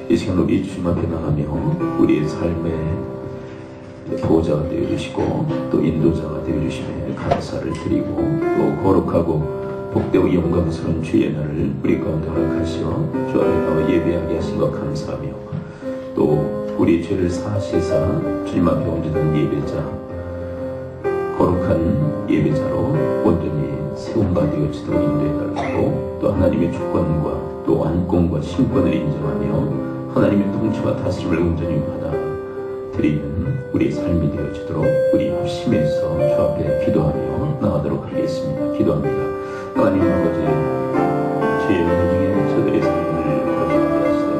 이 시간 우리 주님 앞에 나가며 우리의 삶의 보호자가 되어주시고 또 인도자가 되어주심에 감사를 드리고 또 거룩하고 복되고 영광스러운 주의 날을 우리 가운데 허락하시어 주 앞에 나와 예배하게 하신 것 감사하며 또 우리 죄를 사하시사 주님 앞에 온전한 예배자 거룩한 예배자로 온전히 세움바 되어지도록 인도해달라고 또 하나님의 주권과 또 안권과 신권을 인정하며 하나님의 통치와 다스림을 온전히 받아 드리는 우리의 삶이 되어지도록 우리 합심해서 주 앞에 기도하며 나가도록 하겠습니다. 기도합니다. 하나님 아버지, 주의 은혜 중에 저들의 삶을 거듭하게 하시되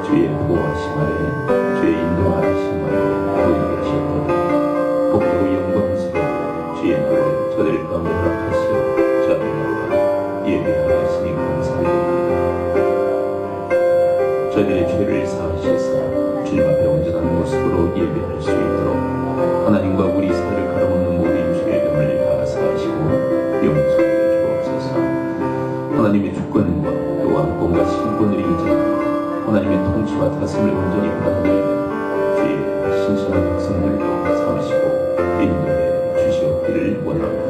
주의 보호하심 아래 주의 인도하심 아래 보이게 하시옵소서. 복되고 영광스러운 주의 날을 저들의 가운데 허락하시어 주 앞에 나와 예배하게 하시니 감사드립니다. 저희의 죄를 사하시사 주님 앞에 온전한 모습으로 예배할 수 있도록 하나님과 우리 사이를 가로막는 모든 죄의 병을 다 사하시고 용서해 주옵소서. 하나님의 주권과 또 안권과 신권을 인정하고 하나님의 통치와 다스림을 온전히 받아들이는 주의 신실한 백성들로 삼으시고 인도해 주시옵기를 원합니다.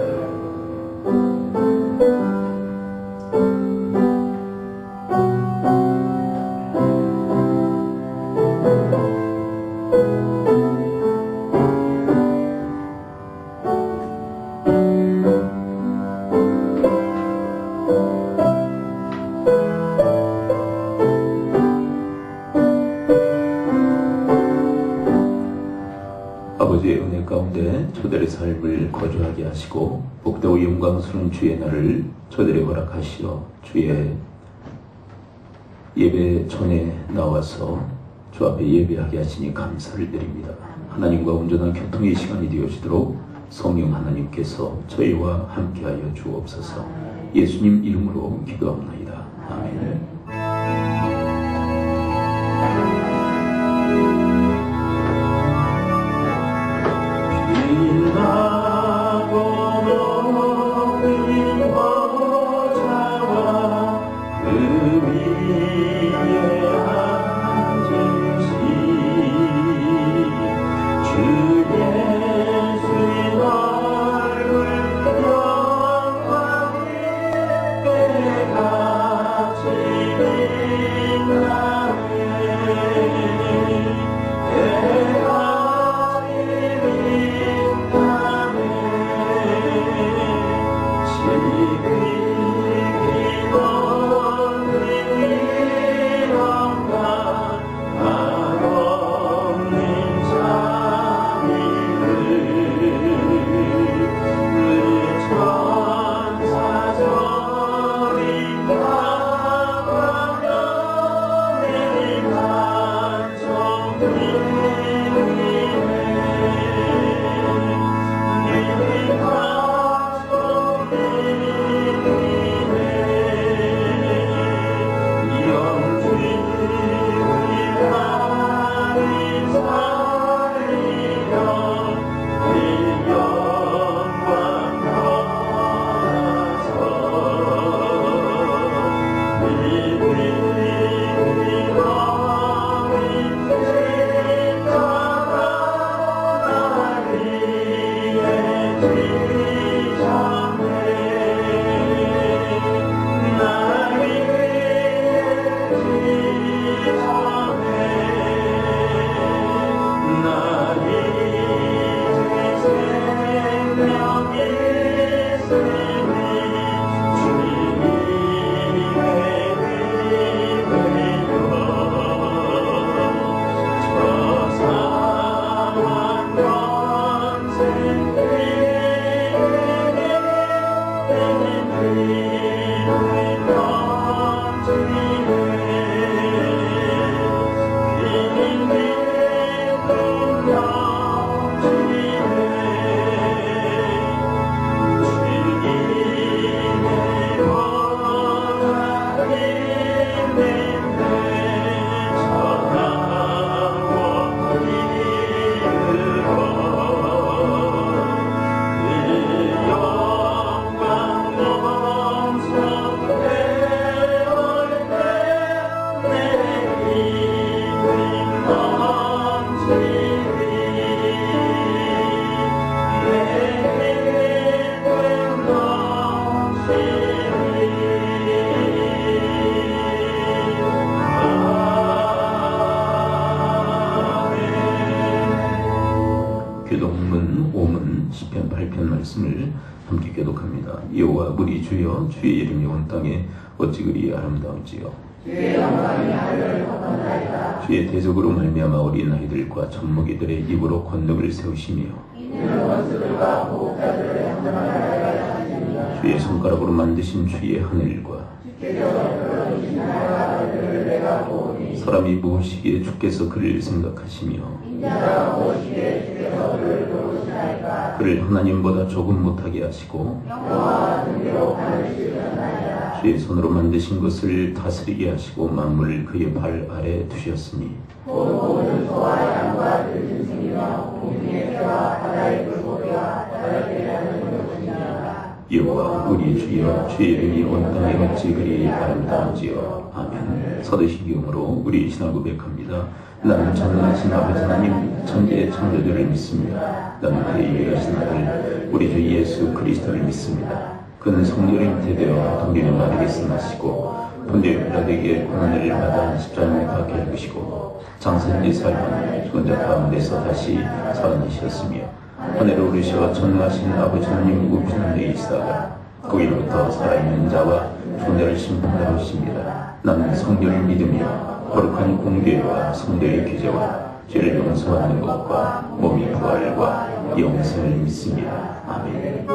아버지의 은혜 가운데 저들의 삶을 거주하게 하시고 복되고 영광스러운 주의 날을 저들에게 허락하시어 주의 예배 전에 나와서 주 앞에 예배하게 하시니 감사를 드립니다. 하나님과 온전한 교통의 시간이 되어지도록 성령 하나님께서 저희와 함께하여 주옵소서. 예수님 이름으로 기도합나이다. 아멘. 같이 말씀을 함께 교독합니다. 여호와 우리 주여, 주의 이름이 온 땅에 어찌 그리 아름다운지요. 주의 영광이 하늘을 덮었나이다. 주의 대적으로 말미암아 어린 아이들과 젖먹이들의 입으로 권능을 세우시며 이는 원수들과 보복자들을 형통하게 주의 손가락으로 만드신 주의 하늘과 사람이 무엇이기에 주께서 그를 생각하시며 그를 하나님보다 조금 못하게 하시고 주의 손으로 만드신 것을 다스리게 하시고 만물을 그의 발 아래 두셨으니 모든 소와 양과 들진 생이와 공중의 새와 바다의 물고기와 바다에 나는 것이니라. 여호와 우리 주여, 주의 이름이 온 땅에 어찌 그리 아름다운지요. 아멘. 서두시기용으로 우리 신앙 고백합니다. 나는 전능하신 아버지 하나님 천지의 창조주를 믿습니다. 나는 그의 유일하신 아들 우리 주 예수 그리스도를 믿습니다. 그는 성령 잉태되어 동일의 마리에서 나시고 본디오 빌라도에게 고난을 받아 십자가에 못 박혀 죽으시고 장사지 살고 죽은 자 가운데서 다시 살아나셨으며 하늘로 오르셔 전능하신 아버지 하나님 우편에 있다가 거기로부터 살아있는 자와 죽은 자를 심판하러 오십니다. 나는 성령을 믿으며 거룩한 공교회와 성도의 규제와 죄를 용서하는 것과 몸의 부활과 영생을 믿습니다. 아멘.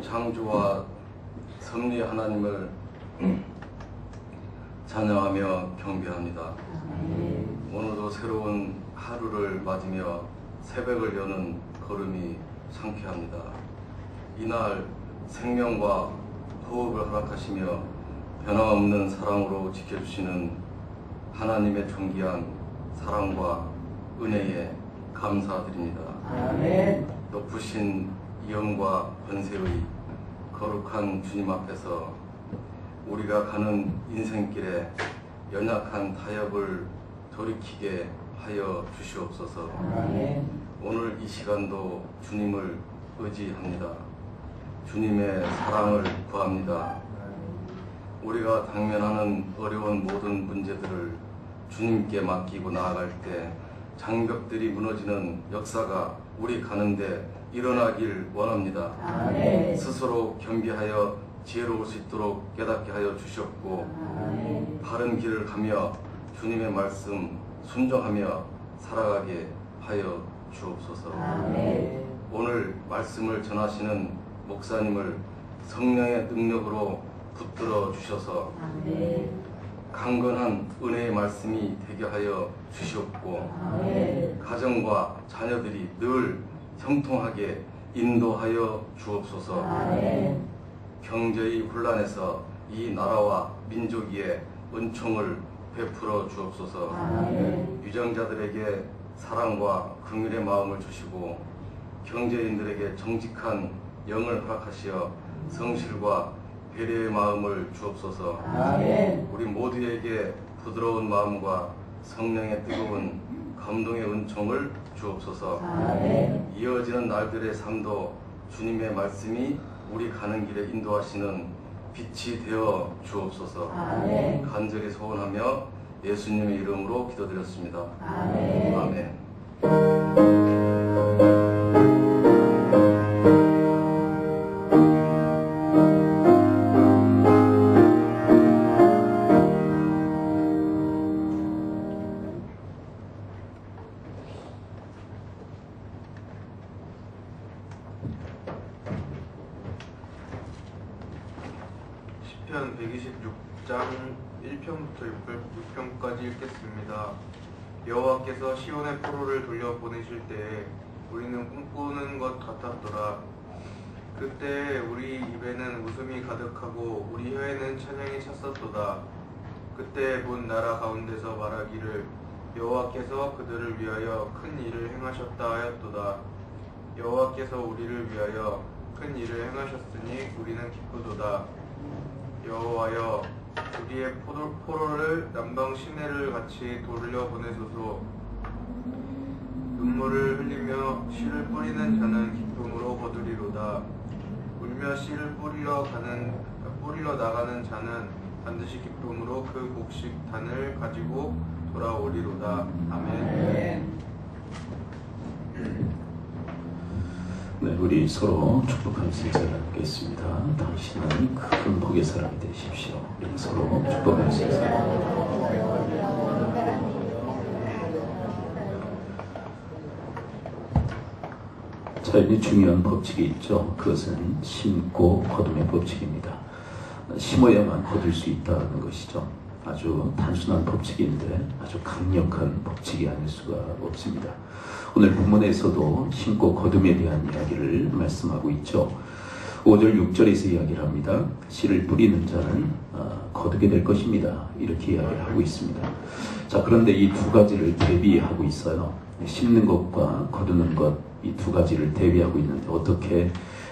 창조와 섭리 하나님을 찬양하며 경배합니다. 오늘도 새로운 하루를 맞으며 새벽을 여는 걸음이 상쾌합니다. 이날 생명과 호흡을 허락하시며 변함없는 사랑으로 지켜주시는 하나님의 존귀한 사랑과 은혜에 감사드립니다. 아멘. 높으신 영과 권세의 거룩한 주님 앞에서 우리가 가는 인생길에 연약한 타협을 돌이키게 하여 주시옵소서. 아멘. 오늘 이 시간도 주님을 의지합니다. 주님의 사랑을 구합니다. 우리가 당면하는 어려운 모든 문제들을 주님께 맡기고 나아갈 때 장벽들이 무너지는 역사가 우리 가는데 일어나길 원합니다. 아멘. 스스로 겸비하여 지혜로울 수 있도록 깨닫게 하여 주시옵고 아멘. 바른 길을 가며 주님의 말씀 순종하며 살아가게 하여 주옵소서. 아멘. 오늘 말씀을 전하시는 목사님을 성령의 능력으로 붙들어 주셔서 아멘. 강건한 은혜의 말씀이 되게 하여 주시옵고 아멘. 가정과 자녀들이 늘 형통하게 인도하여 주옵소서. 아멘. 경제의 혼란에서 이 나라와 민족 위에 은총을 베풀어 주옵소서. 아멘. 유정자들에게 사랑과 긍휼의 마음을 주시고 경제인들에게 정직한 영을 허락하시어 성실과 배려의 마음을 주옵소서. 아멘. 우리 모두에게 부드러운 마음과 성령의 뜨거운 감동의 은총을 주옵소서. 아멘. 이어지는 날들의 삶도 주님의 말씀이 우리 가는 길에 인도하시는 빛이 되어 주옵소서. 아멘. 간절히 소원하며 예수님의 이름으로 기도드렸습니다. 아멘. 아멘. 시편 126장 1편부터 6편까지 읽겠습니다. 여호와께서 시온의 포로를 돌려보내실 때에 우리는 꿈꾸는 것 같았더라. 그때 우리 입에는 웃음이 가득하고 우리 혀에는 찬양이 찼었도다. 그때 본 나라 가운데서 말하기를 여호와께서 그들을 위하여 큰 일을 행하셨다 하였도다. 여호와께서 우리를 위하여 큰 일을 행하셨으니 우리는 기쁘도다. 여호와여, 우리의 포로를 남방 시내를 같이 돌려보내소서. 눈물을 흘리며 씨를 뿌리는 자는 기쁨으로 거두리로다. 울며 씨를 뿌리러 나가는 자는 반드시 기쁨으로 그 곡식단을 가지고 돌아오리로다. 아멘. 네, 우리 서로 축복하면서 인사드리겠습니다. 당신은 큰 복의 사람이 되십시오. 우리 서로 축복하면서 자연이 중요한 법칙이 있죠. 그것은 심고 거둠의 법칙입니다. 심어야만 거둘 수 있다는 것이죠. 아주 단순한 법칙인데 아주 강력한 법칙이 아닐 수가 없습니다. 오늘 본문에서도 심고 거둠에 대한 이야기를 말씀하고 있죠. 5절 6절에서 이야기를 합니다. 씨를 뿌리는 자는 거두게 될 것입니다. 이렇게 이야기를 하고 있습니다. 자, 그런데 이 두 가지를 대비하고 있어요. 심는 것과 거두는 것, 이 두 가지를 대비하고 있는데 어떻게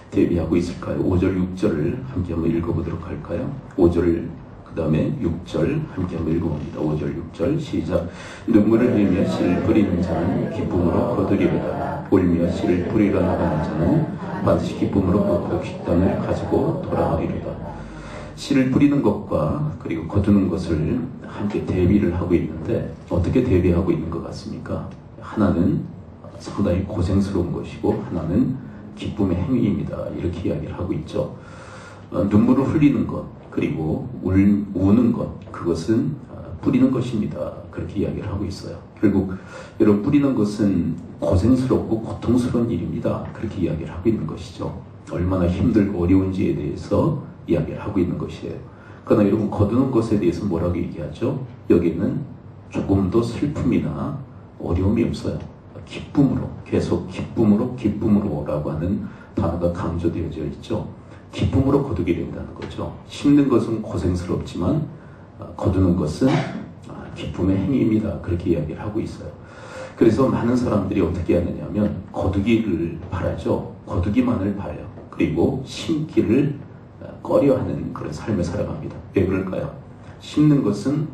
대비하고 있을까요? 5절 6절을 함께 한번 읽어보도록 할까요? 5절 그 다음에 6절 함께 한번 읽어봅니다. 5절 6절 시작. 눈물을 흘리며 씨를 뿌리는 자는 기쁨으로 거두리로다. 울며 씨를 뿌리러 나가는 자는 반드시 기쁨으로 그 곡식단을 가지고 돌아오리로다. 씨를 뿌리는 것과 그리고 거두는 것을 함께 대비를 하고 있는데 어떻게 대비하고 있는 것 같습니까? 하나는 상당히 고생스러운 것이고 하나는 기쁨의 행위입니다. 이렇게 이야기를 하고 있죠. 눈물을 흘리는 것 그리고 우는 것, 그것은 뿌리는 것입니다. 그렇게 이야기를 하고 있어요. 결국 여러분 뿌리는 것은 고생스럽고 고통스러운 일입니다. 그렇게 이야기를 하고 있는 것이죠. 얼마나 힘들고 어려운지에 대해서 이야기를 하고 있는 것이에요. 그러나 여러분, 거두는 것에 대해서 뭐라고 얘기하죠? 여기는 조금도 슬픔이나 어려움이 없어요. 기쁨으로, 계속 기쁨으로 라고 하는 단어가 강조되어져 있죠. 기쁨으로 거두게 된다는 거죠. 심는 것은 고생스럽지만 거두는 것은 기쁨의 행위입니다. 그렇게 이야기를 하고 있어요. 그래서 많은 사람들이 어떻게 하느냐면 거두기를 바라죠. 거두기만을 봐요. 그리고 심기를 꺼려하는 그런 삶을 살아갑니다. 왜 그럴까요? 심는 것은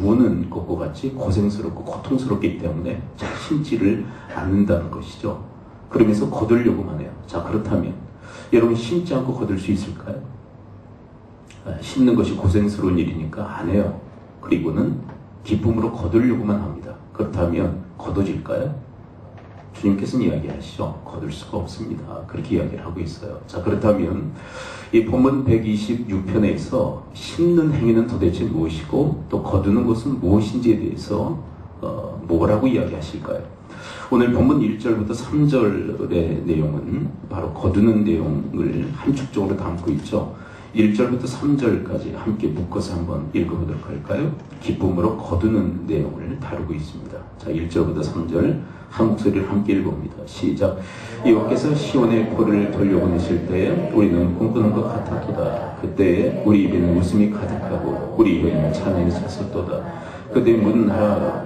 우는 것과 같이 고생스럽고 고통스럽기 때문에 잘 심지를 않는다는 것이죠. 그러면서 거두려고만 해요. 자, 그렇다면 여러분, 심지 않고 거둘 수 있을까요? 심는 것이 고생스러운 일이니까 안 해요. 그리고는 기쁨으로 거두려고만 합니다. 그렇다면 거둬질까요? 주님께서는 이야기하시죠. 거둘 수가 없습니다. 그렇게 이야기를 하고 있어요. 자, 그렇다면 이 본문 126편에서 심는 행위는 도대체 무엇이고 또 거두는 것은 무엇인지에 대해서 뭐라고 이야기하실까요? 오늘 본문 1절부터 3절의 내용은 바로 거두는 내용을 함축적으로 담고 있죠. 1절부터 3절까지 함께 묶어서 한번 읽어보도록 할까요? 기쁨으로 거두는 내용을 다루고 있습니다. 자, 1절부터 3절 한 목소리를 함께 읽어봅니다. 시작. 여호와께서 시온의 포를 돌려보내실 때에 우리는 꿈꾸는 것 같았도다. 그때에 우리 입에는 웃음이 가득하고 우리 혀에는 찬양이 찼었도다. 그때 문하라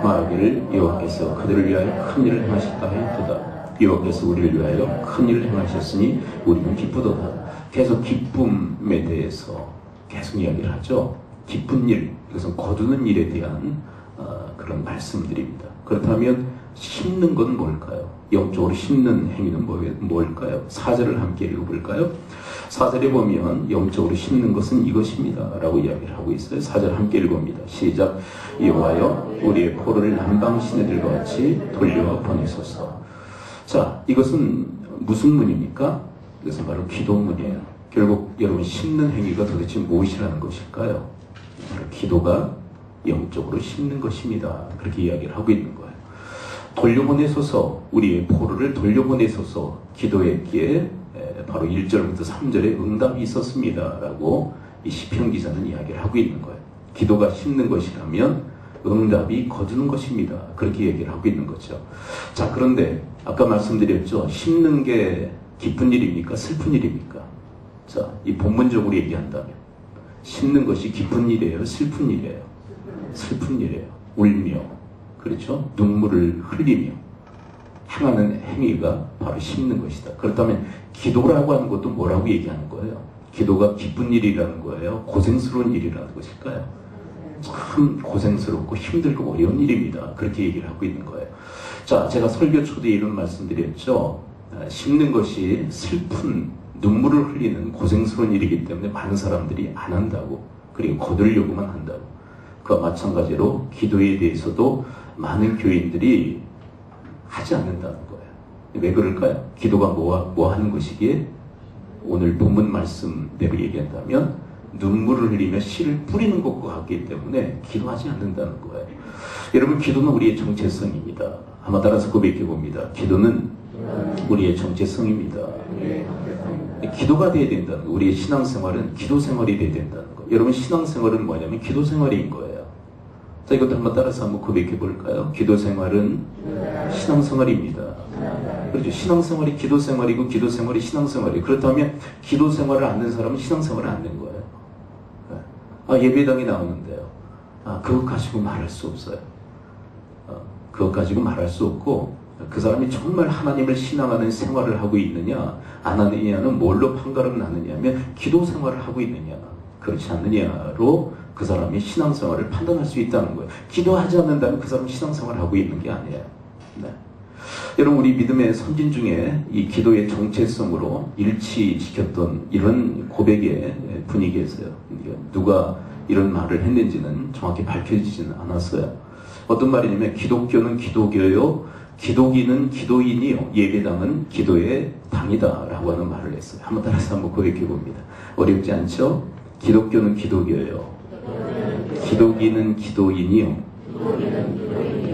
말하기를 여호와께서 그들을 위하여 큰 일을 행하셨다 하였도다. 여호와께서 우리를 위하여 큰 일을 행하셨으니 우리는 기쁘도다. 계속 기쁨에 대해서 계속 이야기를 하죠. 기쁜 일, 이것은 거두는 일에 대한 그런 말씀들입니다. 그렇다면 심는 건 뭘까요? 영적으로 심는 행위는 뭘까요? 4절을 함께 읽어볼까요? 4절에 보면 영적으로 심는 것은 이것입니다 라고 이야기를 하고 있어요. 4절 함께 읽어봅니다. 시작. 여호와여 우리의 포를 남방 시내들과 같이 돌려보내소서. 자, 이것은 무슨 문입니까? 이것은 바로 기도문이에요. 결국 여러분, 심는 행위가 도대체 무엇이라는 것일까요? 바로 기도가 영적으로 심는 것입니다. 그렇게 이야기를 하고 있는 거예요. 돌려보내소서, 우리의 포로를 돌려보내소서. 기도했기에 바로 1절부터 3절에 응답이 있었습니다 라고 이 시편 기자는 이야기를 하고 있는 거예요. 기도가 심는 것이라면 응답이 거두는 것입니다. 그렇게 얘기를 하고 있는 거죠. 자, 그런데 아까 말씀드렸죠. 심는 게 기쁜 일입니까? 슬픈 일입니까? 자, 이 본문적으로 얘기한다면 심는 것이 기쁜 일이에요? 슬픈 일이에요? 슬픈 일이에요. 울며, 그렇죠? 눈물을 흘리며 행하는 행위가 바로 심는 것이다. 그렇다면 기도라고 하는 것도 뭐라고 얘기하는 거예요? 기도가 기쁜 일이라는 거예요? 고생스러운 일이라는 것일까요? 참 고생스럽고 힘들고 어려운 일입니다. 그렇게 얘기를 하고 있는 거예요. 자, 제가 설교 초대에 이런 말씀드렸죠. 심는 것이 슬픈 눈물을 흘리는 고생스러운 일이기 때문에 많은 사람들이 안 한다고, 그리고 거두려고만 한다고. 그와 마찬가지로 기도에 대해서도 많은 교인들이 하지 않는다는 거예요. 왜 그럴까요? 기도가 뭐 하는 것이기에? 오늘 본문 말씀대로 얘기한다면 눈물을 흘리며 씨를 뿌리는 것과 같기 때문에 기도하지 않는다는 거예요. 여러분, 기도는 우리의 정체성입니다. 한번 따라서 고백해 봅니다. 기도는 우리의 정체성입니다. 기도가 돼야 된다는 거. 우리의 신앙생활은 기도 생활이 돼야 된다는 거. 여러분, 신앙생활은 뭐냐면 기도 생활인 거예요. 자, 이것도 한번 따라서 한번 고백해 볼까요? 기도 생활은 신앙생활입니다. 그렇죠. 신앙생활이 기도 생활이고 기도 생활이 신앙생활이에요. 그렇다면 기도 생활을 안 하는 사람은 신앙생활을 안 하는 거예요. 예배당에 나오는데요. 그것 가지고 말할 수 없어요. 그것 가지고 말할 수 없고, 그 사람이 정말 하나님을 신앙하는 생활을 하고 있느냐 안 하느냐는 뭘로 판가름 나느냐면 기도 생활을 하고 있느냐 그렇지 않느냐로 그 사람이 신앙생활을 판단할 수 있다는 거예요. 기도하지 않는다면 그 사람은 신앙생활을 하고 있는 게 아니에요. 네. 여러분, 우리 믿음의 선진 중에 이 기도의 정체성으로 일치시켰던 이런 고백의 분이 계세요. 누가 이런 말을 했는지는 정확히 밝혀지지는 않았어요. 어떤 말이냐면 기독교는 기도교요, 기도기는 기도인이요, 예배당은 기도의 당이다 라고 하는 말을 했어요. 한번 따라서 한번 고백해 봅니다. 어렵지 않죠? 기독교는 기도교요, 기도기는 기도인이요,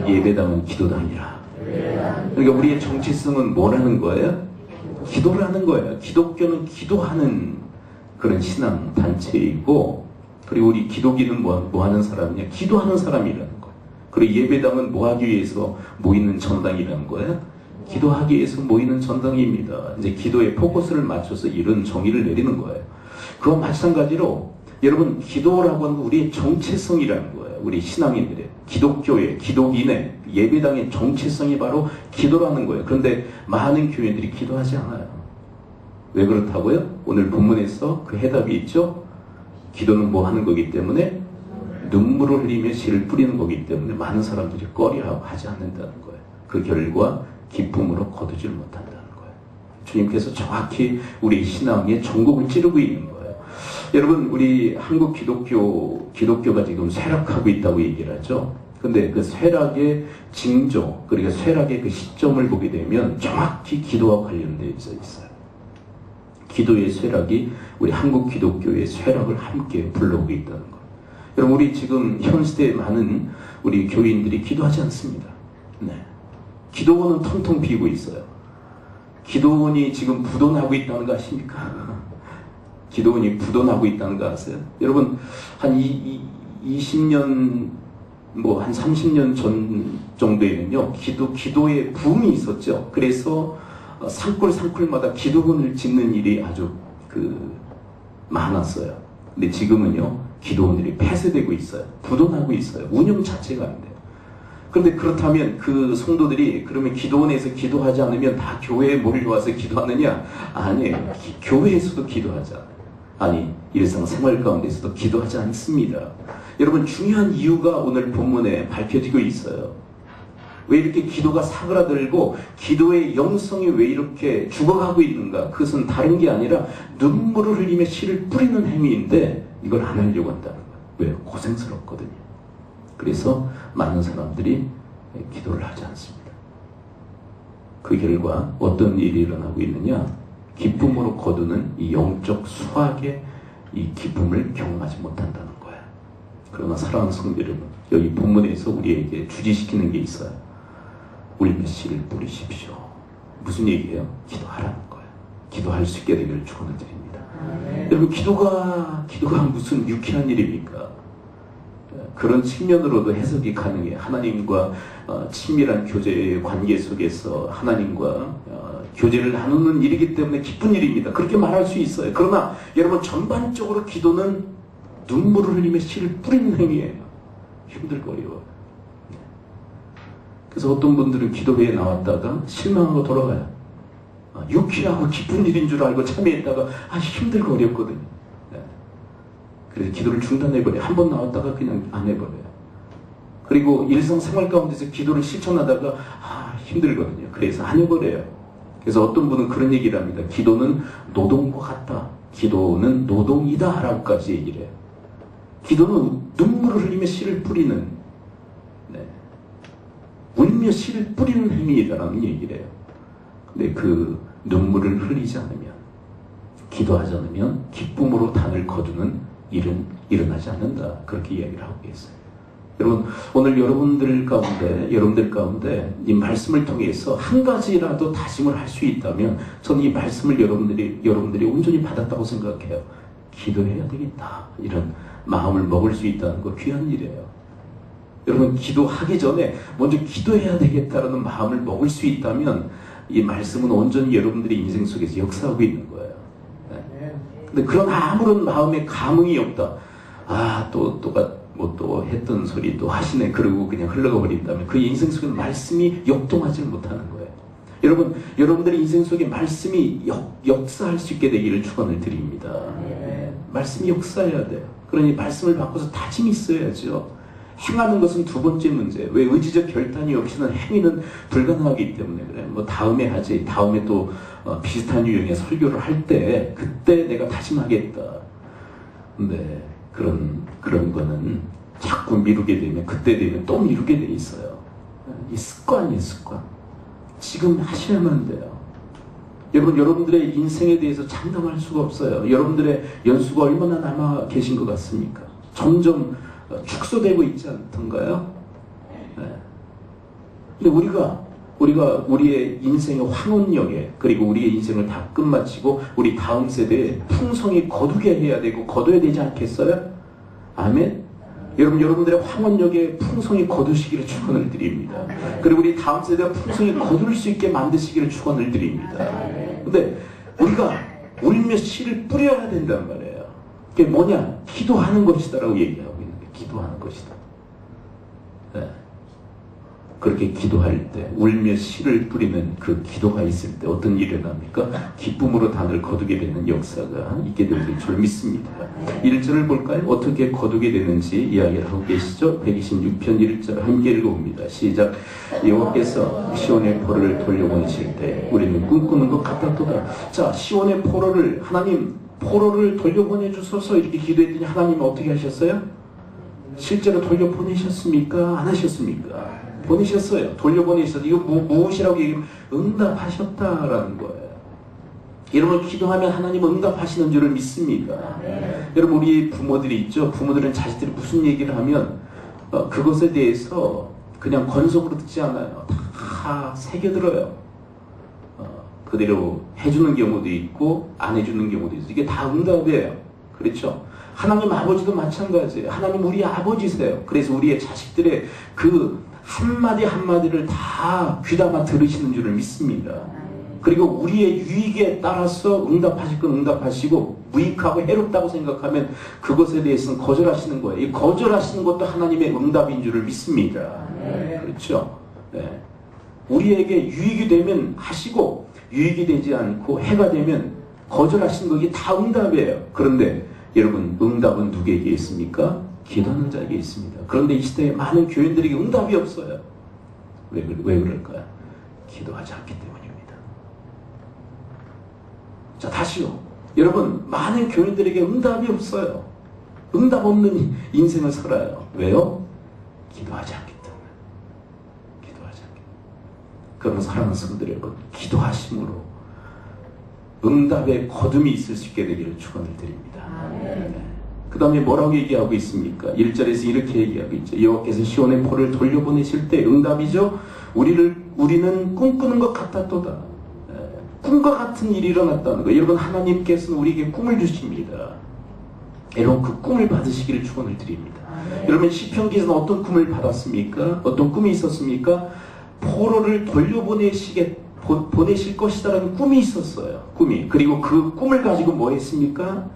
예배당은 기도당이라. 그러니까 우리의 정체성은 뭐라는 거예요? 기도를 하는 거예요. 기독교는 기도하는 그런 신앙 단체이고, 그리고 우리 기독인은 뭐 하는 사람이냐? 기도하는 사람이라는 거예요. 그리고 예배당은 뭐 하기 위해서 모이는 전당이라는 거예요? 기도하기 위해서 모이는 전당입니다. 이제 기도에 포커스를 맞춰서 이런 정의를 내리는 거예요. 그와 마찬가지로 여러분, 기도라고 하는 건 우리의 정체성이라는 거예요. 우리 신앙인들의, 기독교의, 기독인의, 예배당의 정체성이 바로 기도라는 거예요. 그런데 많은 교회들이 기도하지 않아요. 왜 그렇다고요? 오늘 본문에서 그 해답이 있죠? 기도는 뭐 하는 거기 때문에? 눈물을 흘리며 씨를 뿌리는 거기 때문에 많은 사람들이 꺼려하고 하지 않는다는 거예요. 그 결과 기쁨으로 거두질 못한다는 거예요. 주님께서 정확히 우리 신앙의 전곡을 찌르고 있는 거예요. 여러분, 우리 한국 기독교가 지금 쇠락하고 있다고 얘기를 하죠. 근데 그 쇠락의 징조, 그러니까 쇠락의 그 시점을 보게 되면 정확히 기도와 관련되어 있어요. 기도의 쇠락이 우리 한국 기독교의 쇠락을 함께 불러오고 있다는 거예요. 여러분, 우리 지금 현 시대에 많은 우리 교인들이 기도하지 않습니다. 네. 기도원은 텅텅 비고 있어요. 기도원이 지금 부도나고 있다는 거 아십니까? 기도원이 부도나고 있다는 거 아세요? 여러분, 한 20년, 한 30년 전 정도에는요, 기도의 붐이 있었죠. 그래서 산골마다 기도원을 짓는 일이 아주 많았어요. 근데 지금은요, 기도원들이 폐쇄되고 있어요. 부도나고 있어요. 운영 자체가 안 돼요. 그런데 그렇다면 그 성도들이 그러면 기도원에서 기도하지 않으면 다 교회에 몰려와서 기도하느냐? 아니에요. 교회에서도 기도하잖아요. 아니, 일상생활 가운데서도 기도하지 않습니다. 여러분, 중요한 이유가 오늘 본문에 밝혀지고 있어요. 왜 이렇게 기도가 사그라들고 기도의 영성이 왜 이렇게 죽어가고 있는가? 그것은 다른 게 아니라 눈물을 흘리며 씨를 뿌리는 행위인데 이걸 안 하려고 한다는 거예요. 왜요? 고생스럽거든요. 그래서 많은 사람들이 기도를 하지 않습니다. 그 결과 어떤 일이 일어나고 있느냐? 기쁨으로 거두는 이 영적 수확의 이 기쁨을 경험하지 못한다는 거예요. 그러나 사랑하는 성도 여러분, 여기 본문에서 우리에게 주지시키는 게 있어요. 울며 씨를 뿌리십시오. 무슨 얘기예요? 기도하라는 거예요. 기도할 수 있게 되기를 축원을 드립니다. 여러분, 기도가 무슨 유쾌한 일입니까? 그런 측면으로도 해석이 가능해요. 하나님과 친밀한 교제의 관계 속에서 하나님과 교제를 나누는 일이기 때문에 기쁜 일입니다. 그렇게 말할 수 있어요. 그러나 여러분, 전반적으로 기도는 눈물을 흘리며 씨를 뿌리는 행위예요. 힘들고 어려워요. 그래서 어떤 분들은 기도회에 나왔다가 실망하고 돌아가요. 유쾌하고 기쁜 일인 줄 알고 참여했다가 힘들고 어렵거든요. 그래서 기도를 중단해버려요. 한 번 나왔다가 그냥 안 해버려요. 그리고 일상생활 가운데서 기도를 실천하다가 힘들거든요. 그래서 안 해버려요. 그래서 어떤 분은 그런 얘기를 합니다. 기도는 노동과 같다. 기도는 노동이다 라고까지 얘기를 해요. 기도는 눈물을 흘리며 씨를 뿌리는, 울며 씨를 뿌리는 행위이다라는 얘기를 해요. 근데 그 눈물을 흘리지 않으면, 기도하지 않으면 기쁨으로 단을 거두는 일은 일어나지 않는다. 그렇게 이야기를 하고 계세요. 여러분, 오늘 여러분들 가운데 이 말씀을 통해서 한 가지라도 다짐을 할 수 있다면 저는 이 말씀을 여러분들이 온전히 받았다고 생각해요. 기도해야 되겠다. 이런 마음을 먹을 수 있다는 거 귀한 일이에요. 여러분, 기도하기 전에 먼저 기도해야 되겠다라는 마음을 먹을 수 있다면 이 말씀은 온전히 여러분들의 인생 속에서 역사하고 있는 거예요. 근데 그런 아무런 마음의 감흥이 없다. 또 했던 소리 또 하시네. 그러고 그냥 흘러가 버린다면 그 인생 속에 말씀이 역동하지 못하는 거예요. 여러분들의 인생 속에 말씀이 역사할 수 있게 되기를 축원을 드립니다. 말씀이 역사해야 돼요. 그러니 말씀을 바꿔서 다짐이 있어야죠. 행하는 것은 두 번째 문제. 왜? 의지적 결단이 없이는 행위는 불가능하기 때문에 그래. 다음에 하지. 다음에 또 비슷한 유형의 설교를 할 때 그때 내가 다짐하겠다. 근데 그런 거는 자꾸 미루게 되면 그때 되면 또 미루게 돼 있어요. 이 습관이에요, 습관. 지금 하셔야만 돼요. 여러분들의 인생에 대해서 장담할 수가 없어요. 여러분들의 연수가 얼마나 남아 계신 것 같습니까? 점점 축소되고 있지 않던가요? 근데 우리가 우리가 우리의 인생의 황혼역에 그리고 우리의 인생을 다 끝마치고 우리 다음 세대에 풍성히 거두게 해야 되고 거둬야 되지 않겠어요? 아멘? 여러분들의 황혼역에 풍성히 거두시기를 축원을 드립니다. 그리고 우리 다음 세대가 풍성히 거둘 수 있게 만드시기를 축원을 드립니다. 근데 우리가 울며 씨를 뿌려야 된단 말이에요. 그게 뭐냐? 기도하는 것이다라고 얘기하고 있는 거예요. 기도하는 것이다. 네. 그렇게 기도할 때 울며 씨를 뿌리는 그 기도가 있을 때 어떤 일이 일어납니까? 기쁨으로 단을 거두게 되는 역사가 있게 될 줄 믿습니다. 1절을 볼까요? 어떻게 거두게 되는지 이야기를 하고 계시죠? 126편 1절 함께 읽어봅니다. 시작. 여호와께서 시온의 포로를 돌려보내실 때 우리는 꿈꾸는 것 같았도다. 자, 시온의 포로를 하나님 포로를 돌려보내 주소서 이렇게 기도했더니 하나님은 어떻게 하셨어요? 실제로 돌려보내셨습니까? 안 하셨습니까? 보내셨어요. 돌려보내셨어요. 이거 무엇이라고 얘기하면 응답하셨다라는 거예요. 여러분 기도하면 하나님 응답하시는 줄을 믿습니다. 여러분 우리 부모들이 있죠. 부모들은 자식들이 무슨 얘기를 하면 그것에 대해서 그냥 건성으로 듣지 않아요. 다 새겨들어요. 그대로 해주는 경우도 있고 안 해주는 경우도 있어요. 이게 다 응답이에요. 그렇죠? 하나님 아버지도 마찬가지예요. 하나님 우리 아버지세요. 그래서 우리의 자식들의 그 한마디 한마디를 다 귀담아 들으시는 줄을 믿습니다. 그리고 우리의 유익에 따라서 응답하실 건 응답하시고 무익하고 해롭다고 생각하면 그것에 대해서는 거절하시는 거예요. 이 거절하시는 것도 하나님의 응답인 줄을 믿습니다. 그렇죠? 네. 우리에게 유익이 되면 하시고 유익이 되지 않고 해가 되면 거절하시는 거 이게 다 응답이에요. 그런데 여러분 응답은 누구에게 있습니까? 기도하는 자에게 있습니다. 그런데 이 시대에 많은 교인들에게 응답이 없어요. 왜 그럴까요? 기도하지 않기 때문입니다. 자, 다시요. 여러분, 많은 교인들에게 응답이 없어요. 응답 없는 인생을 살아요. 왜요? 기도하지 않기 때문에. 기도하지 않기 때문에. 그러면 사랑하는 성도들 여러분, 기도하심으로 응답의 거둠이 있을 수 있게 되기를 축원을 드립니다. 네. 그 다음에 뭐라고 얘기하고 있습니까? 1절에서 이렇게 얘기하고 있죠. 여호와께서 시온의 포를 돌려보내실 때 응답이죠. 우리는 꿈꾸는 것 같았도다. 꿈과 같은 일이 일어났다는 거예요. 여러분 하나님께서는 우리에게 꿈을 주십니다. 여러분 그 꿈을 받으시기를 축원을 드립니다. 여러분 시편기에서는 어떤 꿈을 받았습니까? 어떤 꿈이 있었습니까? 포로를 보내실 것이다라는 꿈이 있었어요. 꿈이. 그리고 그 꿈을 가지고 뭐 했습니까?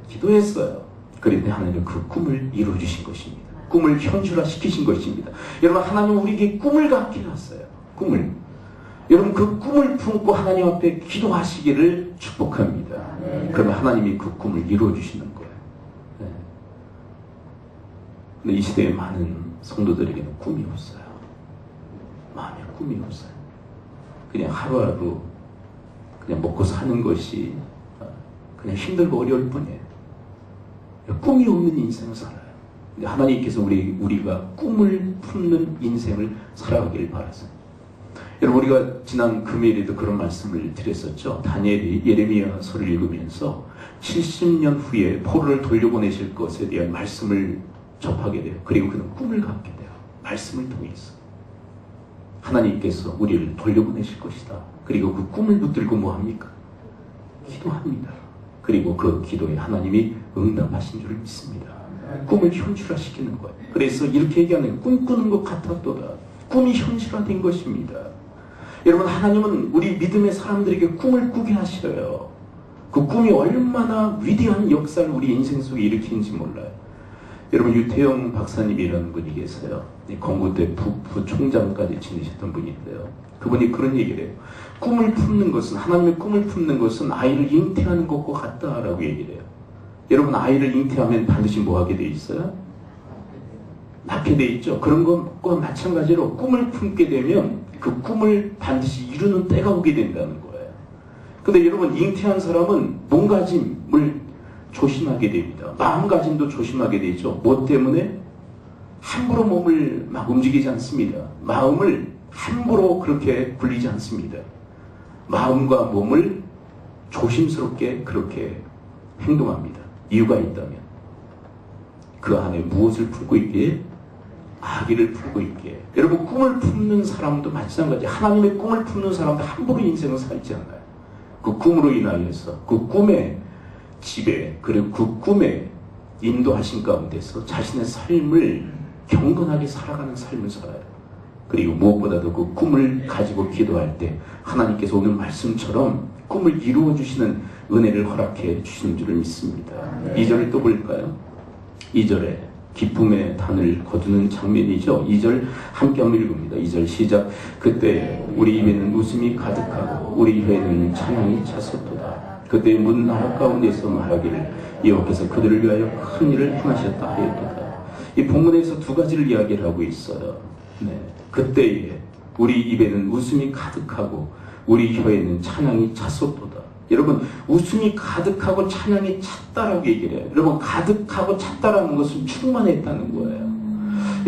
기도했어요. 그런데 하나님은 그 꿈을 이루어주신 것입니다. 꿈을 현실화시키신 것입니다. 여러분 하나님은 우리에게 꿈을 갖게 하셨어요. 꿈을. 여러분 그 꿈을 품고 하나님 앞에 기도하시기를 축복합니다. 그러면 하나님이 그 꿈을 이루어주시는 거예요. 네. 근데 이 시대에 많은 성도들에게는 꿈이 없어요. 마음에 꿈이 없어요. 그냥 하루하루 그냥 먹고 사는 것이 그냥 힘들고 어려울 뿐이에요. 꿈이 없는 인생을 살아요. 근데 하나님께서 우리가 꿈을 품는 인생을 살아가기를 바라세요. 여러분 우리가 지난 금요일에도 그런 말씀을 드렸었죠. 다니엘이 예레미야서를 읽으면서 70년 후에 포로를 돌려보내실 것에 대한 말씀을 접하게 돼요. 그리고 그는 꿈을 갖게 돼요. 말씀을 통해서. 하나님께서 우리를 돌려보내실 것이다. 그리고 그 꿈을 붙들고 뭐합니까? 기도합니다. 그리고 그 기도에 하나님이 응답하신 줄을 믿습니다. 꿈을 현실화시키는 거예요. 그래서 이렇게 얘기하는 꿈꾸는 것 같았도다. 꿈이 현실화된 것입니다. 여러분 하나님은 우리 믿음의 사람들에게 꿈을 꾸게 하셔요. 그 꿈이 얼마나 위대한 역사를 우리 인생 속에 일으키는지 몰라요. 여러분 유태영 박사님이라는 분이 계세요. 건국대 부총장까지 지내셨던 분인데요. 그분이 그런 얘기를 해요. 꿈을 품는 것은 하나님의 꿈을 품는 것은 아이를 잉태하는 것과 같다라고 얘기를 해요. 여러분 아이를 잉태하면 반드시 뭐 하게 돼 있어요? 낳게 돼 있죠. 그런 것과 마찬가지로 꿈을 품게 되면 그 꿈을 반드시 이루는 때가 오게 된다는 거예요. 근데 여러분 잉태한 사람은 몸가짐을 조심하게 됩니다. 마음가짐도 조심하게 되죠. 뭐 때문에? 함부로 몸을 막 움직이지 않습니다. 마음을 함부로 그렇게 굴리지 않습니다. 마음과 몸을 조심스럽게 그렇게 행동합니다. 이유가 있다면 그 안에 무엇을 품고 있기에? 아기를 품고 있게. 여러분, 꿈을 품는 사람도 마찬가지. 하나님의 꿈을 품는 사람도 함부로 인생을 살지 않아요. 그 꿈으로 인하여서 그 꿈의 지배, 그리고 그 꿈에 인도하신 가운데서 자신의 삶을 경건하게 살아가는 삶을 살아요. 그리고 무엇보다도 그 꿈을 가지고 기도할 때 하나님께서 오늘 말씀처럼 꿈을 이루어 주시는 은혜를 허락해 주시는 줄을 믿습니다. 2절을 또 볼까요? 2절에 기쁨의 단을 거두는 장면이죠. 2절 함께 한번 읽습니다. 2절 시작. 그때 우리 입에는 웃음이 가득하고 우리 혀에는 찬양이 찼었도다. 그때 문 나라 가운데서 말하기를 여호와께서 그들을 위하여 큰 일을 행하셨다 하였도다. 이 본문에서 두 가지를 이야기를 하고 있어요. 네. 그때에 우리 입에는 웃음이 가득하고 우리 혀에는 찬양이 찼었도다. 여러분, 웃음이 가득하고 찬양이 찼다라고 얘기를 해요. 여러분, 가득하고 찼다라는 것은 충만했다는 거예요.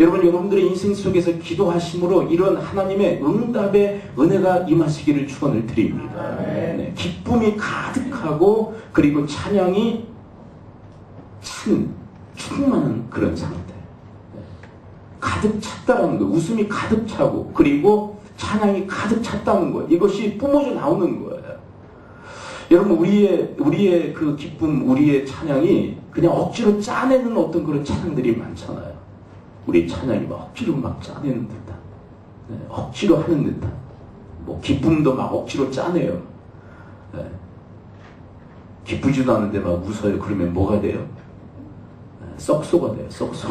여러분, 여러분들의 인생 속에서 기도하심으로 이런 하나님의 응답의 은혜가 임하시기를 축원을 드립니다. 네, 기쁨이 가득하고 그리고 찬양이 충만한 그런 상태. 네, 가득 찼다라는 거예요. 웃음이 가득 차고 그리고 찬양이 가득 찼다는 거예요. 이것이 뿜어져 나오는 거예요. 여러분, 우리의 그 기쁨, 우리의 찬양이 그냥 억지로 짜내는 어떤 그런 찬양들이 많잖아요. 우리 찬양이 막 억지로 막 짜내는 듯한, 네, 억지로 하는 듯한, 뭐 기쁨도 막 억지로 짜내요. 네. 기쁘지도 않은데 막 웃어요. 그러면 뭐가 돼요? 네, 썩소가 돼요. 썩소.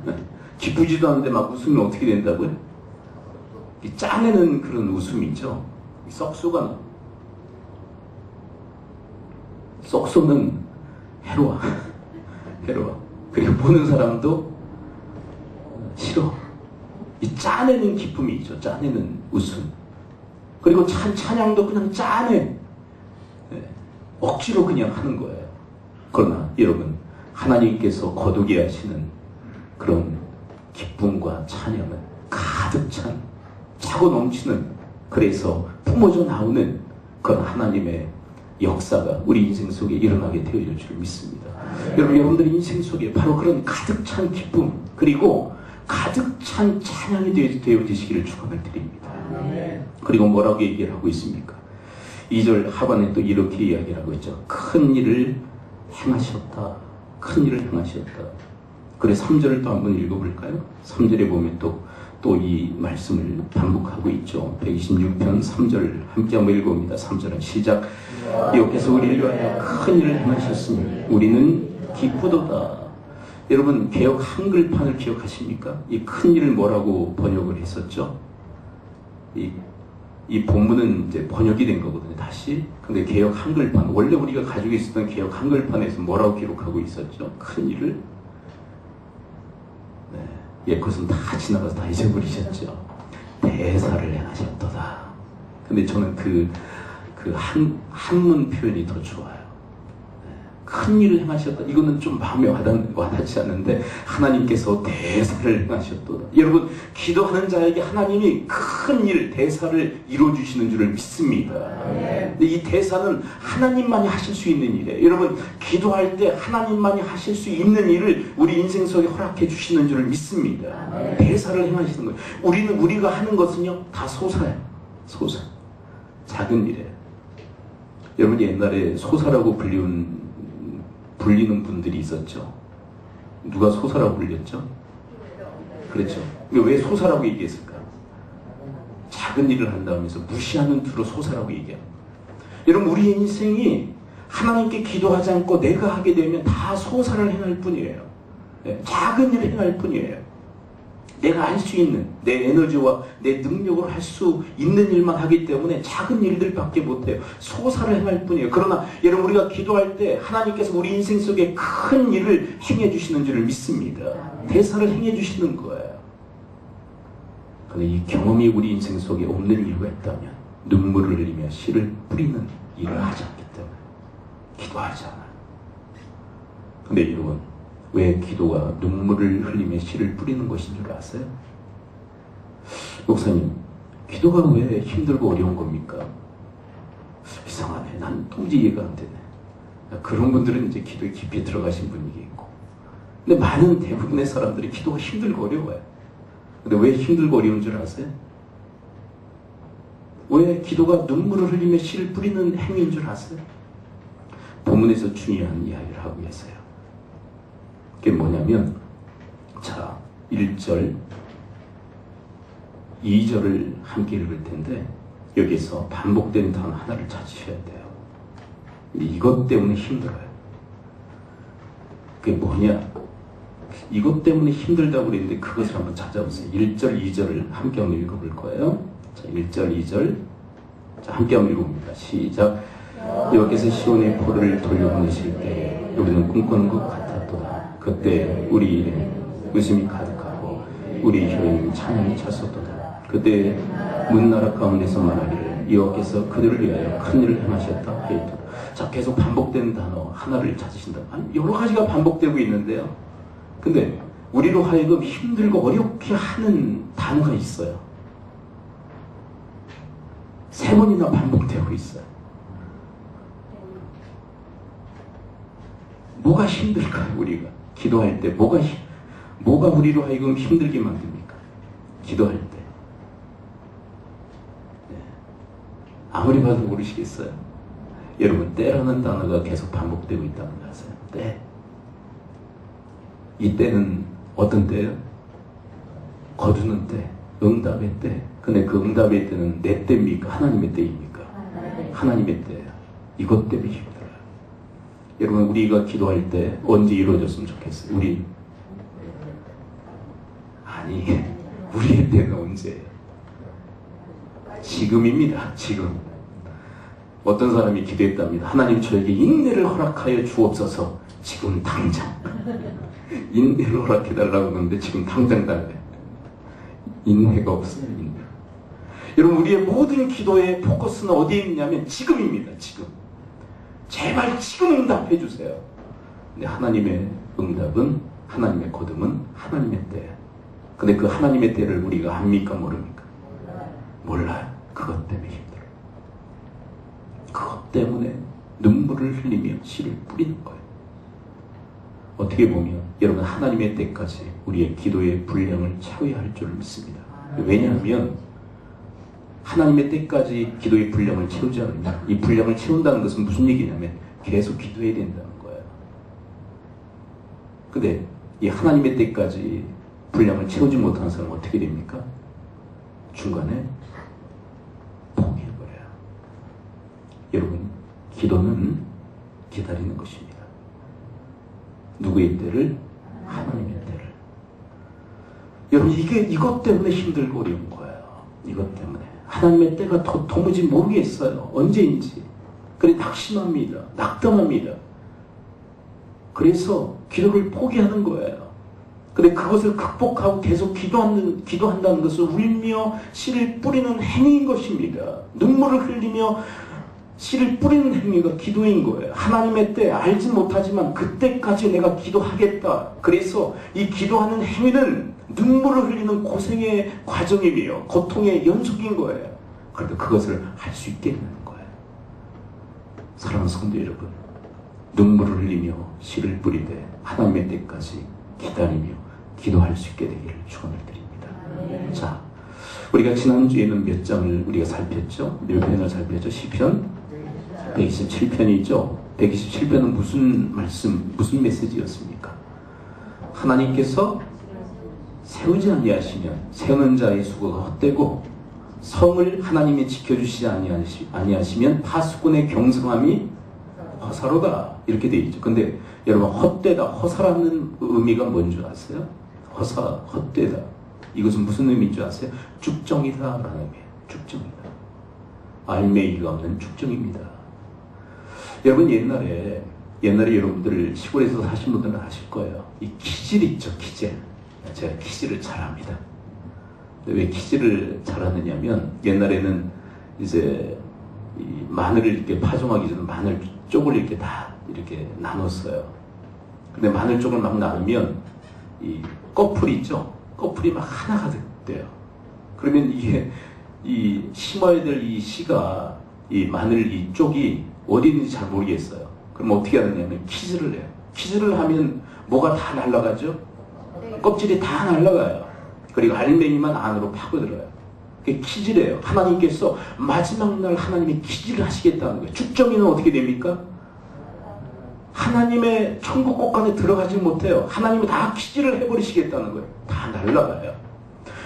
네. 기쁘지도 않은데 막 웃으면 어떻게 된다고요? 짜내는 그런 웃음이죠. 썩소가 나. 썩소는 해로워. 해로워. 그리고 보는 사람도 싫어. 이 짜내는 기쁨이 있죠. 짜내는 웃음. 그리고 찬양도 그냥 짜내. 네. 억지로 그냥 하는 거예요. 그러나 여러분, 하나님께서 거두게 하시는 그런 기쁨과 찬양은 가득 찬, 차고 넘치는, 그래서 품어져 나오는 그런 하나님의 역사가 우리 인생 속에 일어나게 되어질 줄 믿습니다. 여러분, 여러분들의 인생 속에 바로 그런 가득 찬 기쁨 그리고 가득 찬 찬양이 되어지시기를 축원을 드립니다. 그리고 뭐라고 얘기를 하고 있습니까? 2절 하반에 또 이렇게 이야기를 하고 있죠. 큰 일을 행하셨다. 큰 일을 행하셨다. 그래 3절을 또 한번 읽어볼까요? 3절에 보면 또 이 말씀을 반복하고 있죠. 126편 3절 함께 한번 읽어봅니다. 3절은 시작. 여호와께서 우리를 위하여 큰 일을 행하셨으니 우리는 기쁘도다. 여러분, 개역 한글판을 기억하십니까? 이 큰 일을 뭐라고 번역을 했었죠? 이 본문은 이제 번역이 된 거거든요, 다시. 근데 개역 한글판, 원래 우리가 가지고 있었던 개역 한글판에서 뭐라고 기록하고 있었죠? 큰 일을? 네. 예, 그것은 다 지나가서 다 잊어버리셨죠. 대사를 행하셨도다. 근데 저는 그 한문 표현이 더 좋아요. 큰 일을 행하셨다. 이거는 좀 마음에 와닿지 않는데 하나님께서 대사를 행하셨도다. 여러분, 기도하는 자에게 하나님이 큰 일, 대사를 이루어주시는 줄을 믿습니다. 근데 이 대사는 하나님만이 하실 수 있는 일이에요. 여러분, 기도할 때 하나님만이 하실 수 있는 일을 우리 인생 속에 허락해 주시는 줄을 믿습니다. 대사를 행하시는 거예요. 우리가 하는 것은요, 다 소사예요. 소사. 작은 일이에요. 여러분, 옛날에 소사라고 불리는 분들이 있었죠. 누가 소사라고 불렸죠? 그렇죠. 왜 소사라고 얘기했을까? 작은 일을 한다면서 무시하는 투로 소사라고 얘기해요. 여러분, 우리 인생이 하나님께 기도하지 않고 내가 하게 되면 다 소사를 행할 뿐이에요. 네, 작은 일을 행할 뿐이에요. 내가 할 수 있는 내 에너지와 내 능력으로 할 수 있는 일만 하기 때문에 작은 일들밖에 못해요. 소사를 행할 뿐이에요. 그러나 여러분, 우리가 기도할 때 하나님께서 우리 인생 속에 큰 일을 행해 주시는 줄을 믿습니다. 대사를 행해 주시는 거예요. 그런데 이 경험이 우리 인생 속에 없는 이유가 있다면 눈물을 흘리며 씨를 뿌리는 일을 하지 않기 때문에 기도하지 않아요. 근데 여러분, 왜 기도가 눈물을 흘리며 씨를 뿌리는 것인 줄 아세요? 목사님, 기도가 왜 힘들고 어려운 겁니까? 이상하네. 난 도무지 이해가 안 되네. 그런 분들은 이제 기도에 깊이 들어가신 분이 있고, 근데 많은 대부분의 사람들이 기도가 힘들고 어려워요. 근데 왜 힘들고 어려운 줄 아세요? 왜 기도가 눈물을 흘리며 씨를 뿌리는 행위인 줄 아세요? 본문에서 중요한 이야기를 하고 계세요. 그게 뭐냐면, 자, 1절, 2절을 함께 읽을 텐데, 여기서 반복되는 단어 하나를 찾으셔야 돼요. 이것 때문에 힘들어요. 그게 뭐냐? 이것 때문에 힘들다고 그랬는데 그것을 한번 찾아보세요. 1절, 2절을 함께 한번 읽어볼 거예요. 자, 1절, 2절. 자, 함께 한번 읽어봅니다. 시작. 여호와께서 시온의 포도를 돌려보내실 때 우리는 꿈꾸는 것 같았도다. 그때 우리 입에 웃음이 가득하고 우리 혀에는 찬양이 찼었도다. 그때 문나라 가운데서 말하기를 여호와께서 그들을 위하여 큰 일을 행하셨다 하였도다. 자, 계속 반복되는 단어 하나를 찾으신다. 여러 가지가 반복되고 있는데요. 근데 우리로 하여금 힘들고 어렵게 하는 단어가 있어요. 3번이나 반복되고 있어요. 뭐가 힘들까요? 우리가 기도할 때 뭐가 우리로 하여금 힘들게 만듭니까? 기도할 때. 네. 아무리 봐도 모르시겠어요? 여러분, 때라는 단어가 계속 반복되고 있다는 거 아세요? 때. 이 때는 어떤 때예요? 거두는 때, 응답의 때. 근데 그 응답의 때는 내 때입니까? 하나님의 때입니까? 하나님의 때예요. 이것 때문에 힘들어요. 여러분, 우리가 기도할 때 언제 이루어졌으면 좋겠어요? 아니, 우리의 때는 언제예요? 지금입니다. 지금. 어떤 사람이 기도했답니다. 하나님, 저에게 인내를 허락하여 주옵소서. 지금 당장. 인내를 허락해달라고 하는데 지금 당장 달래. 인내가 없어요. 인내. 여러분, 우리의 모든 기도의 포커스는 어디에 있냐면 지금입니다. 지금. 제발 지금 응답해 주세요. 근데 하나님의 응답은, 하나님의 거듭은 하나님의 때. 근데 그 하나님의 때를 우리가 압니까? 모릅니까? 몰라요. 그것 때문에 힘들어요. 그것 때문에 눈물을 흘리며 씨를 뿌리는 거예요. 어떻게 보면 여러분, 하나님의 때까지 우리의 기도의 분량을 채워야 할 줄 믿습니다. 왜냐하면 하나님의 때까지 기도의 분량을 채우지 않으면, 이 분량을 채운다는 것은 무슨 얘기냐면 계속 기도해야 된다는 거예요. 근데 이 하나님의 때까지 분량을 채우지 못하는 사람은 어떻게 됩니까? 중간에 포기해버려요. 여러분, 기도는 기다리는 것입니다. 누구의 때를? 하나님의 때를. 여러분, 이것 때문에 힘들고 어려운 거예요. 이것 때문에. 하나님의 때가 도무지 모르겠어요. 언제인지. 그래, 낙심합니다. 낙담합니다. 그래서 기도를 포기하는 거예요. 근데 그것을 극복하고 계속 기도한다는 것은 울며 씨를 뿌리는 행위인 것입니다. 눈물을 흘리며 씨를 뿌리는 행위가 기도인 거예요. 하나님의 때 알지 못하지만 그때까지 내가 기도하겠다. 그래서 이 기도하는 행위는 눈물을 흘리는 고생의 과정이며 고통의 연속인 거예요. 그래도 그것을 할 수 있게 되는 거예요. 사랑하는 성도 여러분, 눈물을 흘리며 씨를 뿌리되 하나님의 때까지 기다리며 기도할 수 있게 되기를 축원을 드립니다. 자, 우리가 지난주에는 몇 장을 우리가 살폈죠? 몇 편을 살폈죠? 시편 127편이죠. 127편은 무슨 말씀, 무슨 메시지였습니까? 하나님께서 세우지 아니하시면 세우는 자의 수고가 헛되고, 성을 하나님이 지켜주시지 아니하시면 파수꾼의 경성함이 허사로다, 이렇게 되어 있죠. 근데 여러분, 헛되다, 허사라는 의미가 뭔 줄 아세요? 허사, 헛되다, 이것은 무슨 의미인 줄 아세요? 축정이다 라는 의미예요. 축정이다. 알맹이가 없는 축정입니다. 여러분, 옛날에 여러분들 시골에서 사신 분들은 아실 거예요. 이 키질 있죠, 키질. 제가 키질을 잘합니다. 왜 키질을 잘하느냐면, 옛날에는 이제 이 마늘을 이렇게 파종하기 전에 마늘 쪽을 이렇게 다 이렇게 나눴어요. 근데 마늘 쪽을 막 나누면 이 꺼풀이 있죠? 꺼풀이 막 하나 가득 돼요. 그러면 이게 이 심어야 될 이 씨가, 이 마늘 이 쪽이 어디 있는지 잘 모르겠어요. 그럼 어떻게 하느냐면 키질을 해요. 키질을 하면 뭐가 다 날아가죠? 껍질이 다 날아가요. 그리고 알맹이만 안으로 파고들어요. 그게 키질이에요. 하나님께서 마지막 날 하나님이 키질을 하시겠다는 거예요. 죽정이는 어떻게 됩니까? 하나님의 천국 곳간에 들어가지 못해요. 하나님이 다 키질을 해버리시겠다는 거예요. 다 날라가요.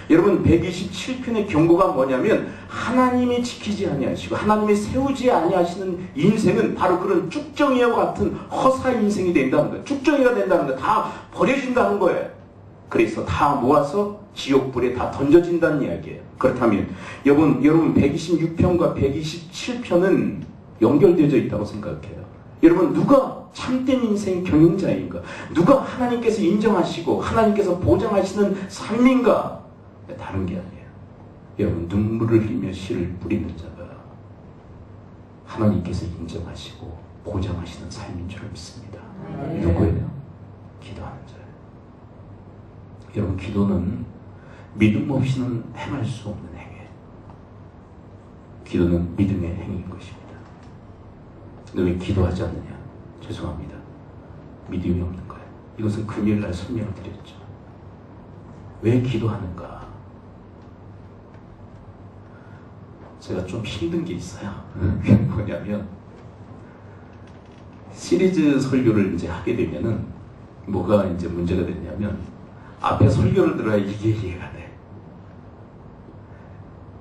여러분 127편의 경고가 뭐냐면 하나님이 지키지 아니하시고 하나님이 세우지 아니하시는 인생은 바로 그런 쭉정이와 같은 허사 인생이 된다는 거예요. 쭉정이가 된다는 거예요. 다 버려진다는 거예요. 그래서 다 모아서 지옥불에 다 던져진다는 이야기예요. 그렇다면 여러분 126편과 127편은 연결되어져 있다고 생각해요. 여러분 누가 참된 인생 경영자인가? 누가 하나님께서 인정하시고 하나님께서 보장하시는 삶인가? 다른 게 아니에요. 여러분 눈물을 흘리며 씨를 뿌리는 자가 하나님께서 인정하시고 보장하시는 삶인 줄 믿습니다. 누구예요? 기도하는 자예요. 여러분 기도는 믿음 없이는 행할 수 없는 행위예요. 기도는 믿음의 행위인 것입니다. 근데 왜 기도하지 않느냐? 죄송합니다. 믿음이 없는 거예요. 이것은 금요일날 설명을 드렸죠. 왜 기도하는가? 제가 좀 힘든 게 있어요. 그게 뭐냐면 시리즈 설교를 이제 하게 되면은 뭐가 이제 문제가 되냐면 앞에 설교를 들어야 이게 이해가 돼.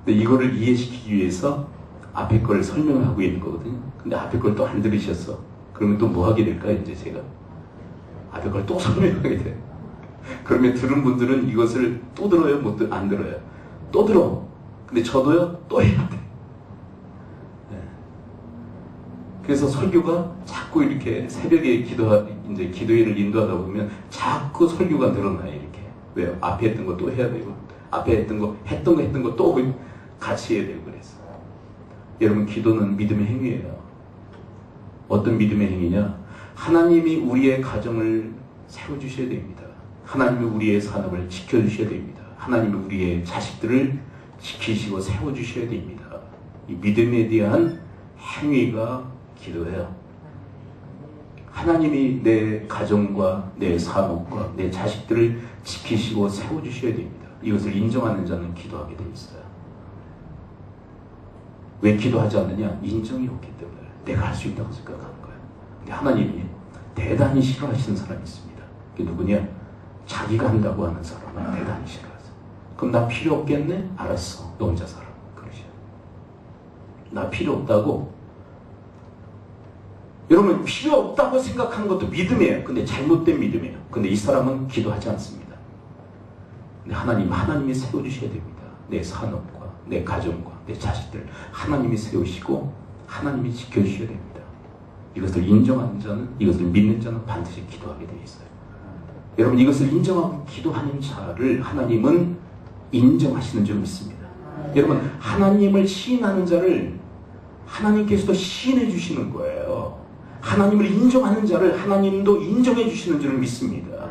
근데 이거를 이해시키기 위해서 앞에 걸 설명을 하고 있는 거거든요. 근데 앞에 걸 또 안 들으셨어. 그러면 또 뭐 하게 될까요? 이제 제가 앞에 걸 또 설명하게 돼. 그러면 들은 분들은 이것을 또 들어요? 안 들어요? 또 들어. 근데 저도요, 또 해야 돼. 네. 그래서 설교가 자꾸 이렇게 새벽에 이제 기도회를 인도하다 보면 자꾸 설교가 늘어나요, 이렇게. 왜요? 앞에 했던 거 또 해야 되고, 앞에 했던 거 또 같이 해야 되고 그래서. 여러분, 기도는 믿음의 행위예요. 어떤 믿음의 행위냐? 하나님이 우리의 가정을 세워주셔야 됩니다. 하나님이 우리의 산업을 지켜주셔야 됩니다. 하나님이 우리의 자식들을 지키시고 세워주셔야 됩니다. 이 믿음에 대한 행위가 기도예요. 하나님이 내 가정과 내 산업과 내 자식들을 지키시고 세워주셔야 됩니다. 이것을 인정하는 자는 기도하게 되어 있어요. 왜 기도하지 않느냐? 인정이 없기 때문에. 내가 할 수 있다고 생각하는 거예요. 근데 하나님이 대단히 싫어하시는 사람이 있습니다. 그게 누구냐? 자기가 한다고 하는 사람을 대단히 싫어하세요. 그럼 나 필요 없겠네? 알았어. 너 혼자 살아. 그러죠. 나 필요 없다고? 여러분, 필요 없다고 생각하는 것도 믿음이에요. 근데 잘못된 믿음이에요. 근데 이 사람은 기도하지 않습니다. 근데 하나님이 세워주셔야 됩니다. 내 산업과 내 가정과 내 자식들 하나님이 세우시고 하나님이 지켜주셔야 됩니다. 이것을 인정하는 자는, 이것을 믿는 자는 반드시 기도하게 되어 있어요. 여러분, 이것을 인정하고 기도하는 자를 하나님은 인정하시는 줄 믿습니다. 여러분, 하나님을 시인하는 자를 하나님께서도 시인해 주시는 거예요. 하나님을 인정하는 자를 하나님도 인정해 주시는 줄 믿습니다.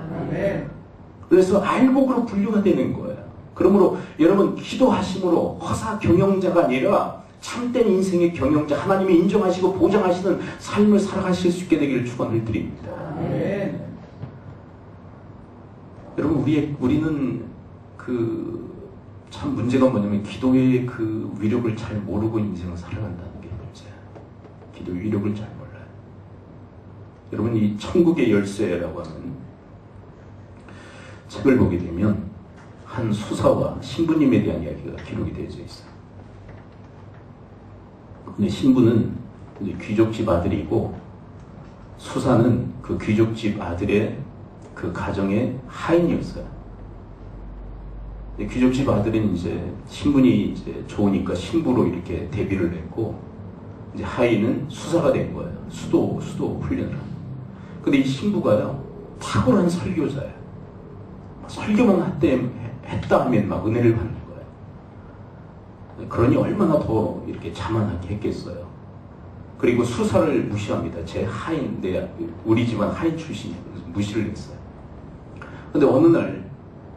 그래서 알복으로 분류가 되는 거예요. 그러므로 여러분, 기도하심으로 허사 경영자가 아니라 참된 인생의 경영자, 하나님이 인정하시고 보장하시는 삶을 살아가실 수 있게 되기를 축원을 드립니다. 여러분, 우리는 참 문제가 뭐냐면 기도의 그 위력을 잘 모르고 인생을 살아간다는 게 문제예요. 기도의 위력을 잘 몰라요. 여러분, 이 천국의 열쇠라고 하는 책을 보게 되면 한 수사와 신부님에 대한 이야기가 기록이 되어져 있어요. 근데 신부는 이제 귀족집 아들이고 수사는 그 귀족집 아들의 그 가정의 하인이었어요. 귀족집 아들은 이제 신분이 이제 좋으니까 신부로 이렇게 데뷔를 했고, 이제 하인은 수사가 된 거예요. 수도 훈련을. 근데 이 신부가요, 탁월한 설교자예요. 설교만 했다 하면 막 은혜를 받는 거예요. 그러니 얼마나 더 이렇게 자만하게 했겠어요. 그리고 수사를 무시합니다. 제 하인, 우리 집안 하인 출신이에요. 무시를 했어요. 근데 어느 날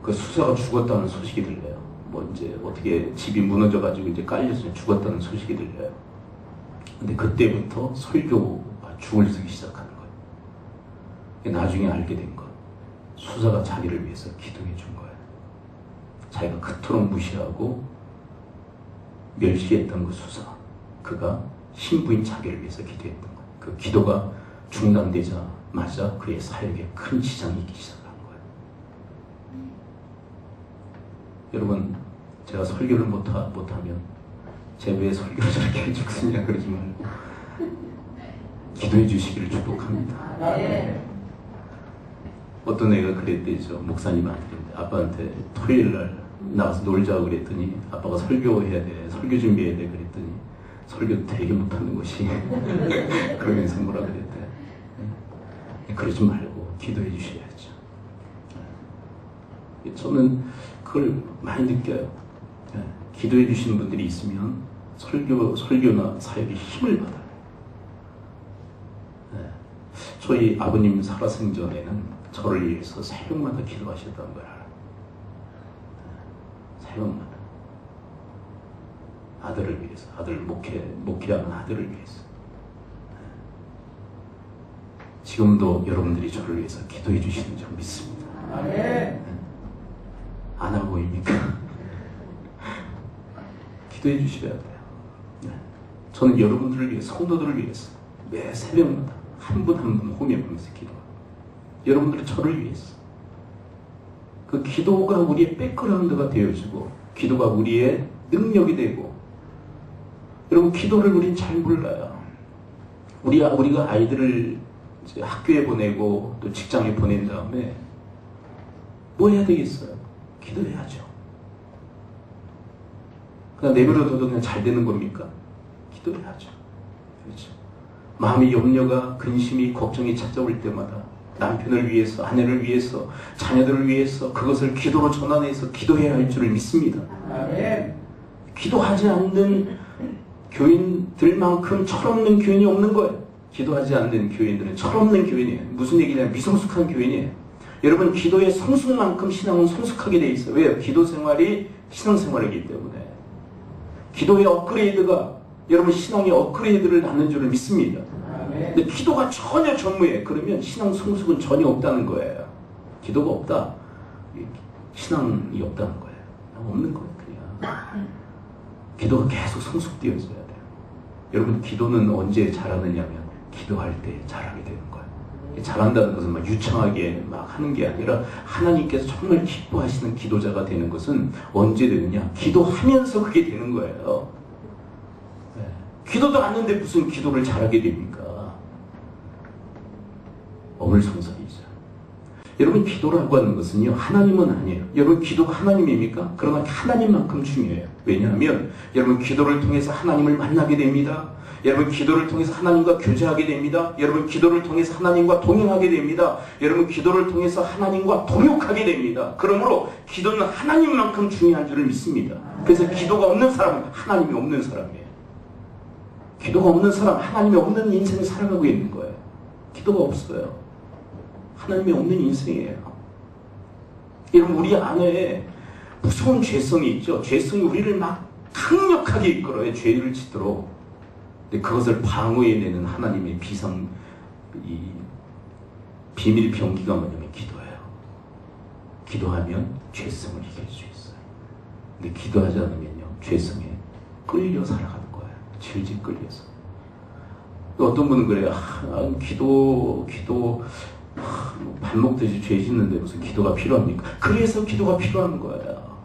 그 수사가 죽었다는 소식이 들려요. 뭐 이제 어떻게 집이 무너져가지고 이제 깔려서 죽었다는 소식이 들려요. 근데 그때부터 설교가 죽을 쓰기 시작하는 거예요. 나중에 알게 된 것. 수사가 자기를 위해서 기도해 준 거예요. 자기가 그토록 무시하고 멸시했던 그 수사, 그가 신부인 자기를 위해서 기도했던 거예요. 그 기도가 중단되자마자 그의 사역에 큰 지장이 있기 시작한 거예요. 여러분, 제가 설교를 못하면 제 왜 설교를 저렇게 해 죽습니다 그러지 말고 기도해 주시기를 축복합니다. 어떤 애가 그랬대죠. 목사님한테, 아빠한테 토요일날 나가서 놀자고 그랬더니 아빠가 설교해야 돼, 설교 준비해야 돼 그랬더니 설교 되게 못하는 것이 그러면서 뭐라 그랬대. 그러지 말고 기도해 주셔야죠. 저는 그걸 많이 느껴요. 기도해 주시는 분들이 있으면 설교나 사역에 힘을 받아요. 저희 아버님 살아생전에는 저를 위해서 새벽마다 기도하셨다는 걸 알아요. 새벽마다. 아들을 위해서, 아들 목회하는 아들을 위해서. 지금도 여러분들이 저를 위해서 기도해 주시는 줄 믿습니다. 안 하고 보입니까? 기도해 주셔야 돼요. 저는 여러분들을 위해서, 성도들을 위해서 매 새벽마다 한 분 한 분 호명하면서 기도합니다. 여러분들은 저를 위해서. 그 기도가 우리의 백그라운드가 되어주고 기도가 우리의 능력이 되고, 여러분 기도를 우린 잘 몰라요. 우리가 아이들을 이제 학교에 보내고 또 직장에 보낸 다음에 뭐 해야 되겠어요? 기도해야죠. 그냥 내버려둬도 그냥 잘 되는 겁니까? 기도해야죠. 그렇죠. 마음의 염려가, 근심이, 걱정이 찾아올 때마다 남편을 위해서, 아내를 위해서, 자녀들을 위해서 그것을 기도로 전환해서 기도해야 할 줄을 믿습니다. 기도하지 않는 교인들만큼 철없는 교인이 없는 거예요. 기도하지 않는 교인들은 철없는 교인이에요. 무슨 얘기냐면 미성숙한 교인이에요. 여러분, 기도의 성숙만큼 신앙은 성숙하게 돼 있어요. 왜요? 기도 생활이 신앙생활이기 때문에. 기도의 업그레이드가 여러분 신앙의 업그레이드를 낳는 줄을 믿습니다. 근데 기도가 전혀 전무해. 그러면 신앙 성숙은 전혀 없다는 거예요. 기도가 없다. 신앙이 없다는 거예요. 없는 거예요. 그냥. 기도가 계속 성숙되어져야 돼요. 여러분, 기도는 언제 잘하느냐면 기도할 때 잘하게 되는 거예요. 잘한다는 것은 막 유창하게 막 하는 게 아니라 하나님께서 정말 기뻐하시는 기도자가 되는 것은 언제 되느냐? 기도하면서 그게 되는 거예요. 기도도 않는데 무슨 기도를 잘하게 됩니까? 어물성설이죠. 여러분, 기도라고 하는 것은요, 하나님은 아니에요. 여러분, 기도가 하나님입니까? 그러나 하나님만큼 중요해요. 왜냐하면 여러분, 기도를 통해서 하나님을 만나게 됩니다. 여러분, 기도를 통해서 하나님과 교제하게 됩니다. 여러분, 기도를 통해서 하나님과 동행하게 됩니다. 여러분, 기도를 통해서 하나님과 동역하게 됩니다. 그러므로 기도는 하나님만큼 중요한 줄을 믿습니다. 그래서 기도가 없는 사람은 하나님이 없는 사람이에요. 기도가 없는 사람, 하나님이 없는 인생을 살아가고 있는 거예요. 기도가 없어요. 하나님이 없는 인생이에요. 여러분, 우리 안에 무서운 죄성이 있죠. 죄성이 우리를 막 강력하게 이끌어요. 죄를 짓도록. 근데 그것을 방어해내는 하나님의 비밀 병기가 뭐냐면 기도예요. 기도하면 죄성을 이길 수 있어요. 근데 기도하지 않으면요, 죄성에 끌려 살아가는 거예요. 질질 끌려서. 어떤 분은 그래요. 밥 먹듯이 죄 짓는데 무슨 기도가 필요합니까? 그래서 기도가 필요한 거예요.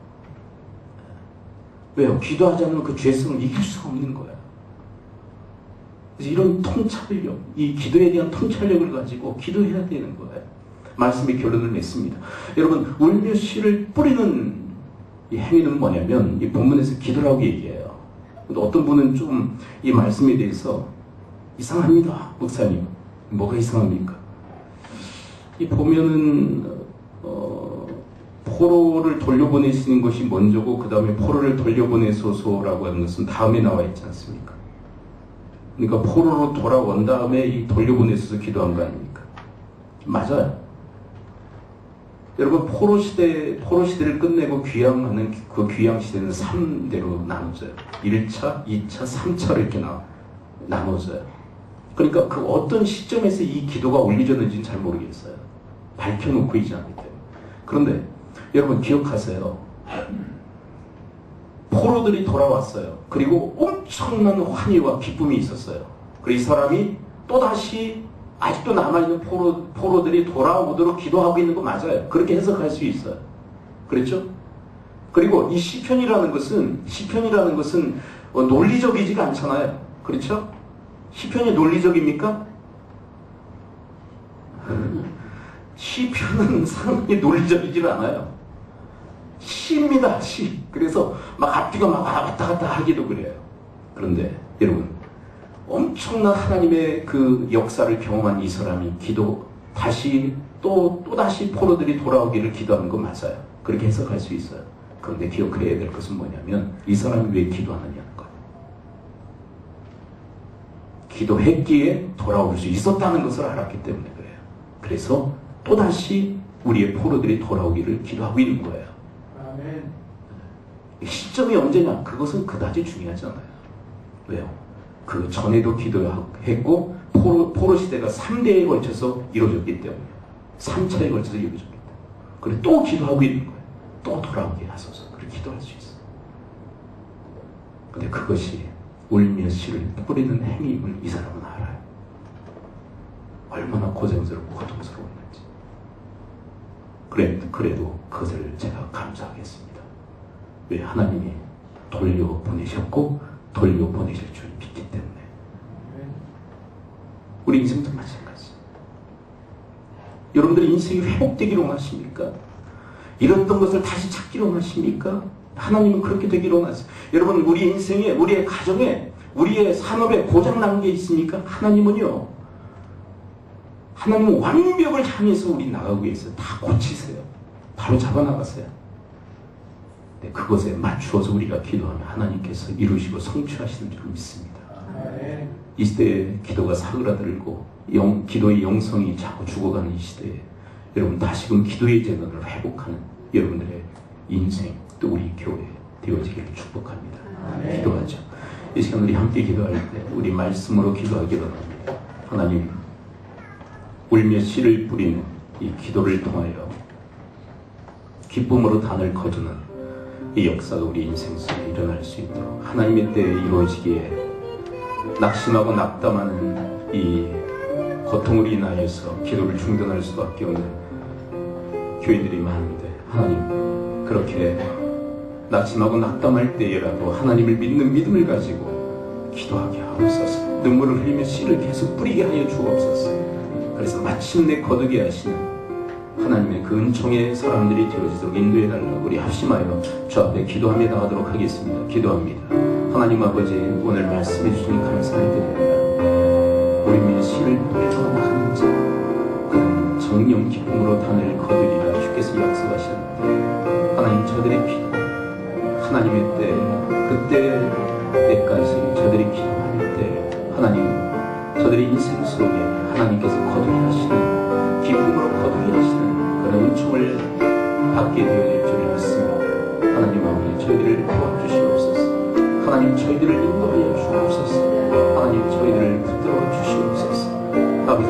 왜요? 기도하지 않으면 그 죄성을 이길 수가 없는 거예요. 그래서 이런 통찰력, 이 기도에 대한 통찰력을 가지고 기도해야 되는 거예요. 말씀의 결론을 맺습니다. 여러분, 울며 씨를 뿌리는 이 행위는 뭐냐면, 이 본문에서 기도라고 얘기해요. 근데 어떤 분은 좀 이 말씀에 대해서 이상합니다. 목사님, 뭐가 이상합니까? 이 보면은 포로를 돌려보내시는 것이 먼저고 그 다음에 포로를 돌려보내소서라고 하는 것은 다음에 나와 있지 않습니까? 그러니까 포로로 돌아온 다음에 이 돌려보내소서 기도한 거 아닙니까? 맞아요. 여러분, 포로 시대를 끝내고 귀향하는 그 귀향 시대는 3대로 나눠져요. 1차, 2차, 3차로 이렇게 나눠져요. 그러니까 그 어떤 시점에서 이 기도가 올려졌는지는 잘 모르겠어요. 밝혀놓고 있지 않기 때문에. 그런데 여러분 기억하세요. 포로들이 돌아왔어요. 그리고 엄청난 환희와 기쁨이 있었어요. 그리고 이 사람이 또다시 아직도 남아있는 포로들이 돌아오도록 기도하고 있는 거 맞아요. 그렇게 해석할 수 있어요. 그렇죠? 그리고 이 시편이라는 것은 논리적이지가 않잖아요. 그렇죠? 시편이 논리적입니까? 시편은 상당히 논리적이지 않아요. 시입니다, 시. 그래서 막 앞뒤가 막 왔다 갔다 하기도 그래요. 그런데 여러분, 엄청난 하나님의 그 역사를 경험한 이 사람이 다시 또다시 포로들이 돌아오기를 기도하는 거 맞아요. 그렇게 해석할 수 있어요. 그런데 기억해야 될 것은 뭐냐면 이 사람이 왜 기도하느냐는 거예요. 기도했기에 돌아올 수 있었다는 것을 알았기 때문에 그래요. 그래서 또다시 우리의 포로들이 돌아오기를 기도하고 있는 거예요. 아멘. 시점이 언제냐? 그것은 그다지 중요하지 않아요. 왜요? 그 전에도 기도했고 포로 시대가 3대에 걸쳐서 이루어졌기 때문에 3차에 걸쳐서 이루어졌기 때문에 그리고 또 기도하고 있는 거예요. 또 돌아오게 하소서. 그렇게 기도할 수 있어요. 근데 그것이 울며 씨를 뿌리는 행위임을 이 사람은 알아요. 얼마나 고생스럽고 고통스러웠는지. 그래도 그것을 제가 감사하겠습니다. 왜? 하나님이 돌려보내셨고 돌려보내실 줄 믿기 때문에. 우리 인생도 마찬가지. 여러분들의 인생이 회복되기로 원하십니까? 잃었던 것을 다시 찾기로 원하십니까? 하나님은 그렇게 되기로 원하세요. 여러분, 우리 인생에, 우리의 가정에, 우리의 산업에 고장난 게 있습니까? 하나님은 완벽을 향해서 우리 나가고 있어요. 다 고치세요. 바로 잡아나가세요. 네, 그것에 맞추어서 우리가 기도하면 하나님께서 이루시고 성취하시는 줄 믿습니다. 이 시대에 기도가 사그라들고 기도의 영성이 자꾸 죽어가는 이 시대에 여러분 다시금 기도의 재능을 회복하는 여러분들의 인생 또 우리 교회 되어지기를 축복합니다. 기도하죠. 이 시간 우리 함께 기도할 때 우리 말씀으로 기도하기로 합니다. 하나님, 울며 씨를 뿌리는 이 기도를 통하여 기쁨으로 단을 거두는 이 역사가 우리 인생 속에 일어날 수 있도록 하나님의 때에 이루어지기에 낙심하고 낙담하는 이 고통으로 인하여서 기도를 중단할 수밖에 없는 교인들이 많은데 하나님, 그렇게 낙심하고 낙담할 때에라도 하나님을 믿는 믿음을 가지고 기도하게 하옵소서. 눈물을 흘리며 씨를 계속 뿌리게 하여 주옵소서. 그래서 마침내 거두게 하시는 하나님의 그 은총의 사람들이 되어지도록 인도해달라고 우리 합심하여 주 앞에 기도하며 나가도록 하겠습니다. 기도합니다. 하나님 아버지, 오늘 말씀해 주시니 감사드립니다. 우리 씨를 뿌리러 나가는 자, 그는 정령 기쁨으로 단을 거두리라 주께서 약속하셨는데 하나님, 저들의 기도, 하나님의 때까지 저들이 기도할 때 하나님, 저들의 인생 속에 하나님께서 거두게 하시는, 기쁨으로 거두게 하시는 그런 은총을 받게 되어질 줄 믿습니다. 하나님 아버지, 저희들을 도와주시옵소서. 하나님, 저희들을 인도하여 주옵소서. 하나님, 저희들을 붙들어 주시옵소서. 아버지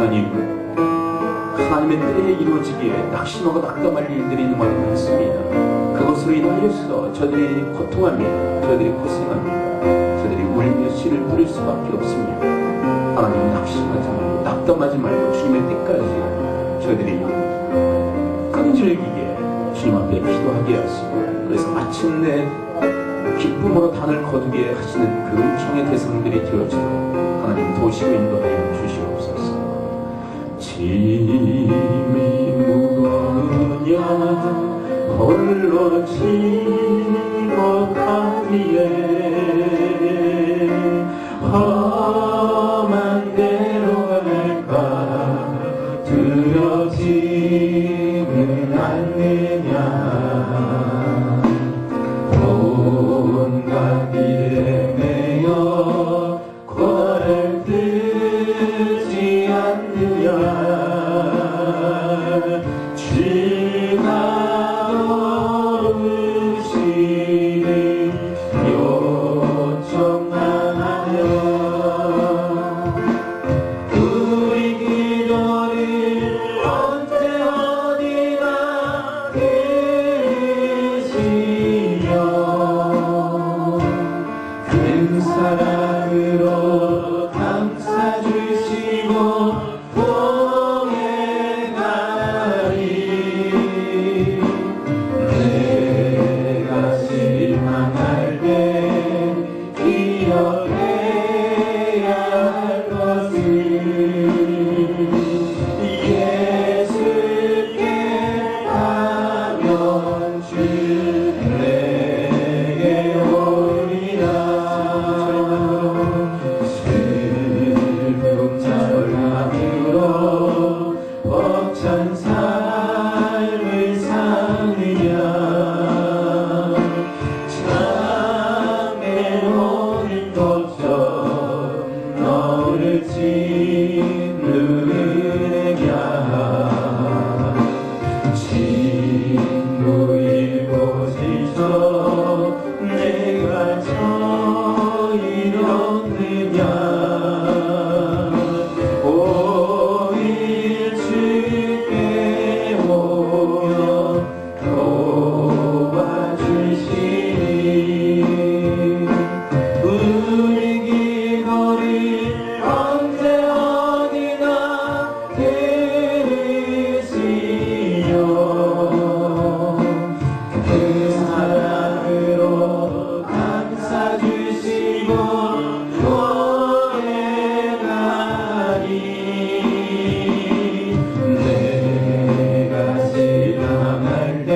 하나님의 때에 이루어지기에 낙심하고 낙담할 일들이 너무 많습니다. 그것으로 인하여서 저들이 고통합니다. 저들이 고생합니다. 저들이 울며 씨를 뿌릴 수밖에 없습니다. 하나님, 낙심하지 말고 낙담하지 말고 주님의 때까지 저희들이 끈질기게 주님 앞에 기도하게 하시고, 그래서 마침내 기쁨으로 단을 거두게 하시는 그 은총의 대상들이 되어지도록 하나님 도시고 인도하여 주시옵소서. 짐이 무거우냐 홀로 지고가기에 험한 데로 갈까 두렵지는 않느냐 온갖 일에 매여 고를 뜨지 않느냐 주가 오시니 요청만 하면 우리 기도를 언제 어디나 들으시 바쳐 이뤘느냐 오일 주께 오며 도와주시니 우리 기도를 언제 어디나 들으시오 그 사랑으로 감싸 주시고 노래하리 내가 실망할 때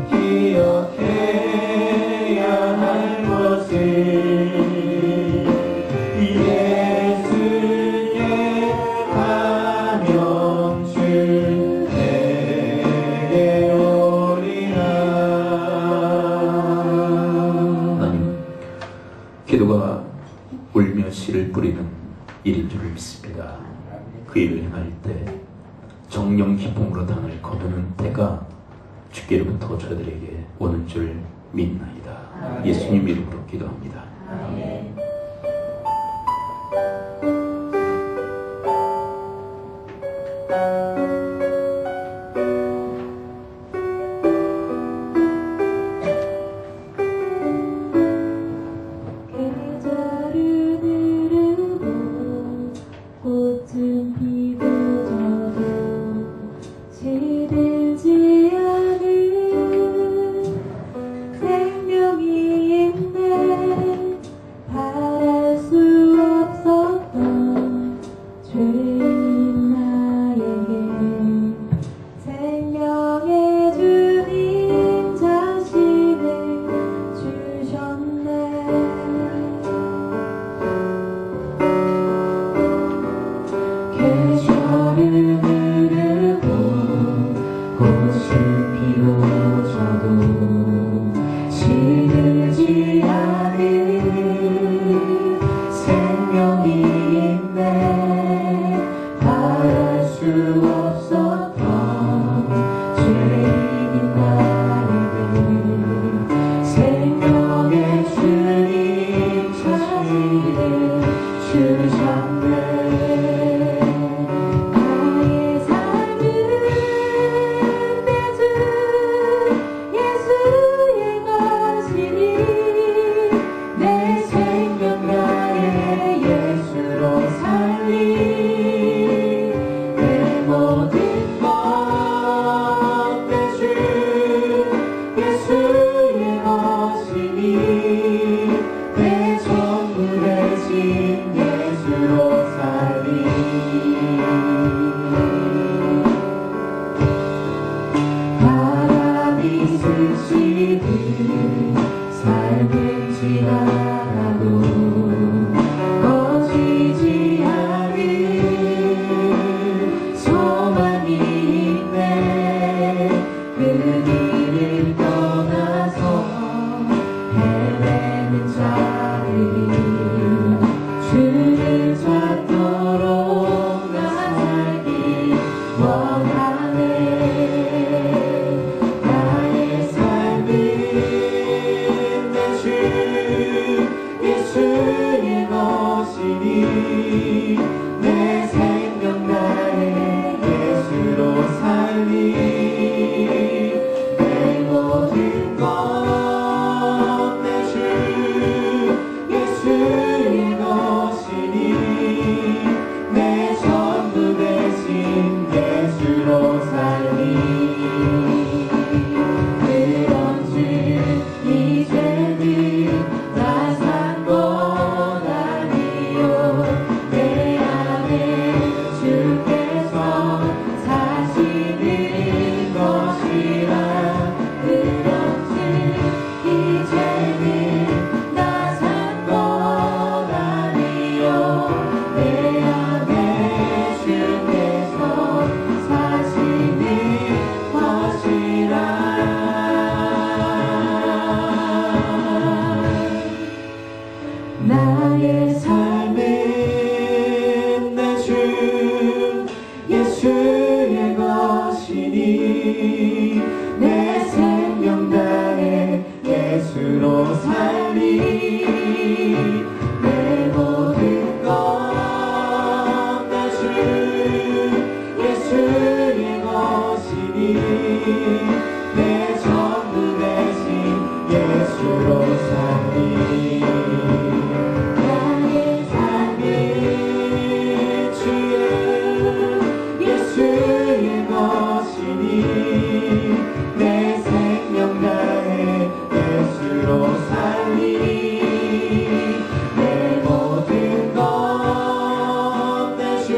기억해야 할 것을 예수께 가면 주 내게 오리라. 하나님, 기도가 울며 씨를 뿌리는 일인 줄 믿습니다. 그 일을 행할 때 정령 기쁨으로 당을 거두는 때가 주께로부터 저들에게 오는 줄 믿나이다. 예수님 이름으로 기도합니다. 계절을 흐르고 꽃은 피고 져도 시들지 않은 생명이 있네. 바랄 수 없었던 죄인 나에게 생명의 주님 자신을 주셨네. 계절을 흐르고 꽃을 피고 져도 시들지 않은 생명이 있네. 바랄 수 없었던 죄인인 나에게 생명의 주님 자신을 주셨네. 나의 삶은 내 주 예수의 것이니 내 생명 나의 예수로 살리 내 모든 것 내 주 예수의 것이니 내 전부 되신 예수로 살리 바람이 스치듯 삶은 지나가도 꺼지지 않은 소망이 있네. 그 길을 떠나서 헤매는 자들이 주를 찾도록 나 살기 원하네. 나의 삶은 내 주 예수의 것이니 내 생명 나의 예수로 살리 내 모든 것 내 주 예수의 것이니 내 전부 되신 예수로 살리 그런즉 이제는 나 산 것 아니요 내 살리 내 모든 것 나 주 예수의 것이니 내 전부 대신 예수로 살리 나의 삶이 주의 예수의 것이니 내 생명 다해 예수로 살리 내 모든 것 내 주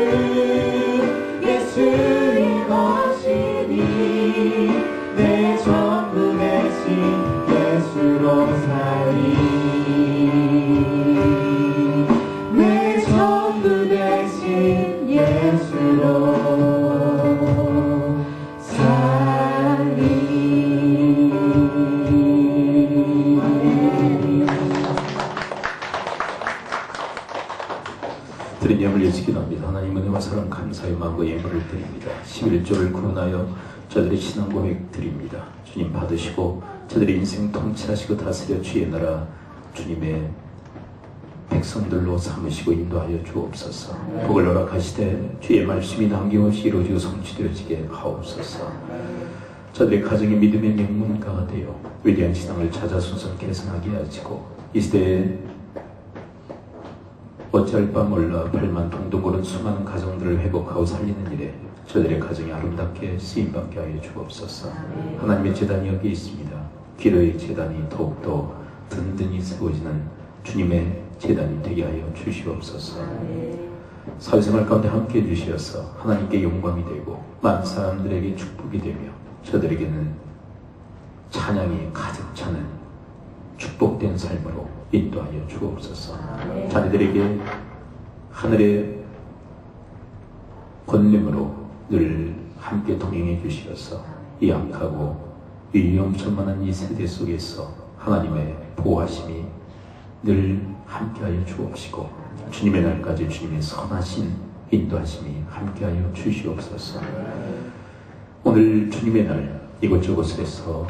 예수의 것이니 내 전부 대신 예수로 살리 내 전부 대신 예수로 드린 예물 예수 기도합니다. 하나님 은혜와 사랑 감사의 마음과 예물을 드립니다. 11조를 구원하여 저들의 신앙 고백 드립니다. 주님 받으시고 저들의 인생 통치하시고 다스려 주의 나라 주님의 백성들로 삼으시고 인도하여 주옵소서. 복을 허락하시되 주의 말씀이 남김없이 이루어지고 성취되어지게 하옵소서. 저들의 가정의 믿음의 명문가가 되어 위대한 신앙을 찾아 순선 개선하게 하시고 이 시대에 어찌할 바 몰라 발만 동동 고른 수많은 가정들을 회복하고 살리는 일에 저들의 가정이 아름답게 쓰임받게 하여 주옵소서. 하나님의 재단이 여기 있습니다. 기도의 재단이 더욱더 든든히 세워지는 주님의 재단이 되게 하여 주시옵소서. 사회생활 가운데 함께 해주시어서 하나님께 영광이 되고 많은 사람들에게 축복이 되며 저들에게는 찬양이 가득 차는 축복된 삶으로 인도하여 주옵소서. 자녀들에게 하늘의 권능으로 늘 함께 동행해 주시어서 이 악하고 위험천만한 이 세대 속에서 하나님의 보호하심이 늘 함께하여 주옵시고 주님의 날까지 주님의 선하신 인도하심이 함께하여 주시옵소서. 오늘 주님의 날 이곳저곳에서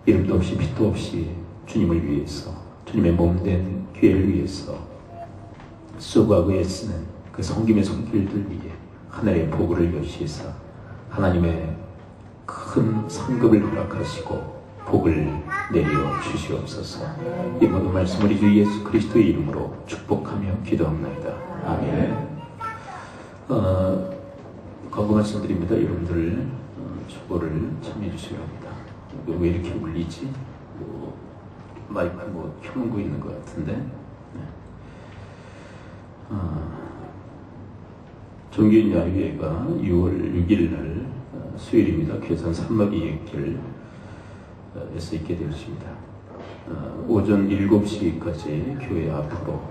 이름도 없이 빛도 없이 주님을 위해서 주님의 몸된 교회를 위해서 수고하고 애쓰는 그 섬김의 손길들 위에 하늘의 보고를 여시사 하나님의 큰 상급을 허락하시고 복을 내려 주시옵소서. 이 모든 말씀 우리 주 예수 그리스도의 이름으로 축복하며 기도합니다. 아멘. 광고 말씀드립니다. 여러분들 초보를 참여해 주시기 바랍니다. 왜 이렇게 울리지? 마이크 켜놓은 거 있는 것 같은데. 네. 정규인 야유회가 6월 6일 날 수요일입니다. 괴산 산막이길에서 있게 되었습니다. 오전 7시까지 교회 앞으로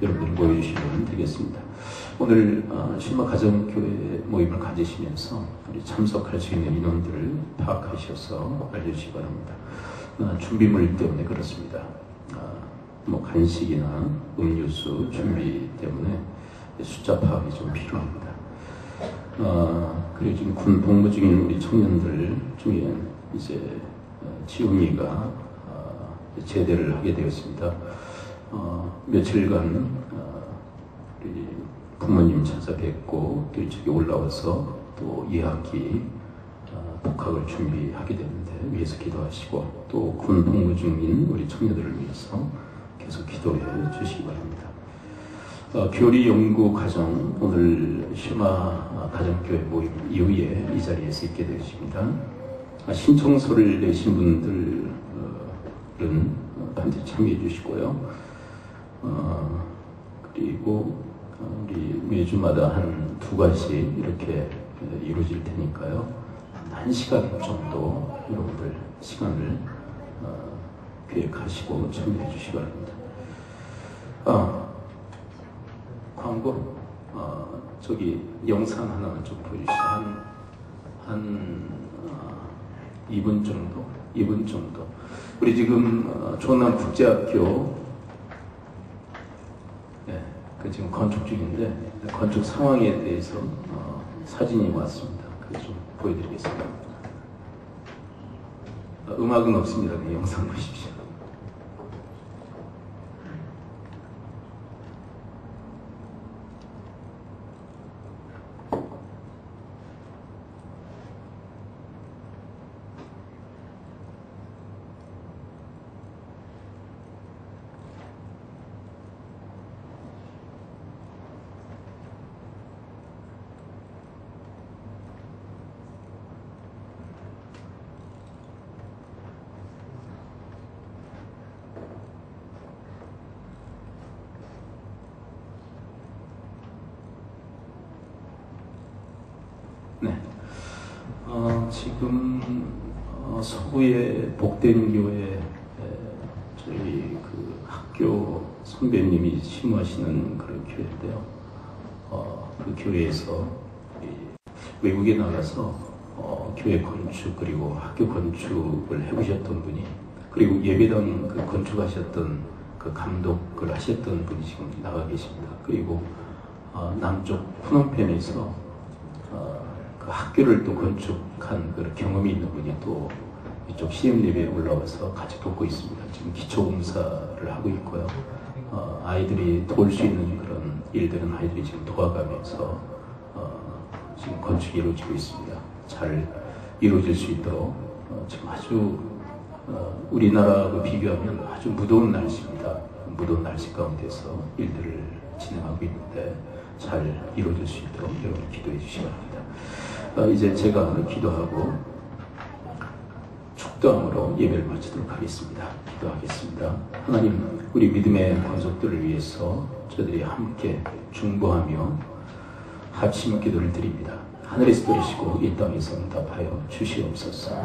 여러분들 모여주시면 되겠습니다. 오늘 신마 가정교회 모임을 가지시면서 우리 참석할 수 있는 인원들을 파악하셔서 알려주시기 바랍니다. 준비물 때문에 그렇습니다. 간식이나 음료수 준비 때문에 숫자 파악이 좀 필요합니다. 그리고 지금 군 복무 중인 우리 청년들 중에 이제 지훈이가 제대를 하게 되었습니다. 며칠간 우리 부모님 찾아뵙고 또 이쪽에 올라와서 또 2학기 복학을 준비하게 되는데 위해서 기도하시고 또 군 복무 중인 우리 청년들을 위해서 계속 기도해 주시기 바랍니다. 교리 연구 과정 오늘 심화 가정교회 모임 이후에 이 자리에서 있게 되십니다. 신청서를 내신 분들은 반드시 참여해 주시고요. 그리고 우리 매주마다 한 2가지 이렇게 이루어질 테니까요. 1시간 정도 여러분들 시간을 계획하시고 참여해 주시기 바랍니다. 광고 저기 영상 하나만 좀 보여주시죠. 한 2분 정도? 2분 정도. 우리 지금 조남 국제학교 지금 건축 중인데 건축 상황에 대해서 사진이 왔습니다. 그래서 좀 보여드리겠습니다. 음악은 없습니다. 그냥 영상 보십시오. 네. 지금 서구의 복된 교회 저희 그 학교 선배님이 심우하시는 그런 교회인데요. 그 교회에서 외국에 나가서 교회 건축 그리고 학교 건축을 해보셨던 분이, 그리고 예배당 그 건축하셨던 그 감독을 하셨던 분이 지금 나가 계십니다. 그리고 남쪽 푸놈펜에서 그 학교를 또 건축한 그 경험이 있는 분이 또 이쪽 CM예배에 올라와서 같이 돕고 있습니다. 지금 기초공사를 하고 있고요. 아이들이 도울 수 있는 그런 일들은 아이들이 지금 도와가면서 지금 건축이 이루어지고 있습니다. 잘 이루어질 수 있도록 지금 아주 우리나라하고 비교하면 아주 무더운 날씨입니다. 무더운 날씨 가운데서 일들을 진행하고 있는데 잘 이루어질 수 있도록 여러분 기도해 주시기 바랍니다. 이제 제가 기도하고 축도함으로 예배를 마치도록 하겠습니다. 기도하겠습니다. 하나님, 우리 믿음의 권속들을 위해서 저희들이 함께 중보하며 합심 기도를 드립니다. 하늘에서 들으시고 이 땅에서 응답하여 주시옵소서.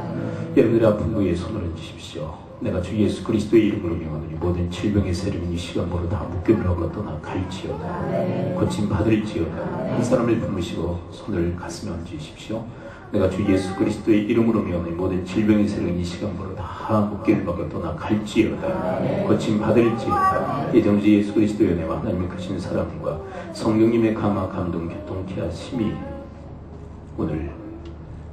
여러분들의 아픈 부위에 손을 얹으십시오. 내가 주 예수 그리스도의 이름으로 명하노니 모든 질병의 세력은 이 시간으로 다 묶여들어가 떠나 갈지어다. 고침 받을지어다. 한 사람을 품으시고 손을 가슴에 얹으십시오. 내가 주 예수 그리스도의 이름으로 명하노니 모든 질병의 세력은 이 시간으로 다 묶여들어가 떠나 갈지어다. 고침 받을지어다. 이정주 예수 그리스도의 은혜와 하나님의 크신 사랑과 성령님의 감화 감동 교통케 하심이 오늘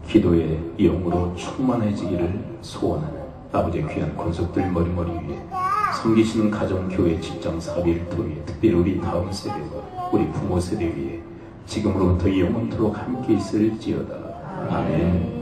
기도의 영으로 충만해지기를 소원하는 아버지의 귀한 권속들 머리머리 위에 섬기시는 가정, 교회, 직장, 사회, 일터 위에 특별히 우리 다음 세대와 우리 부모 세대 위에 지금으로부터 영원토록 함께 있을지어다. 아멘.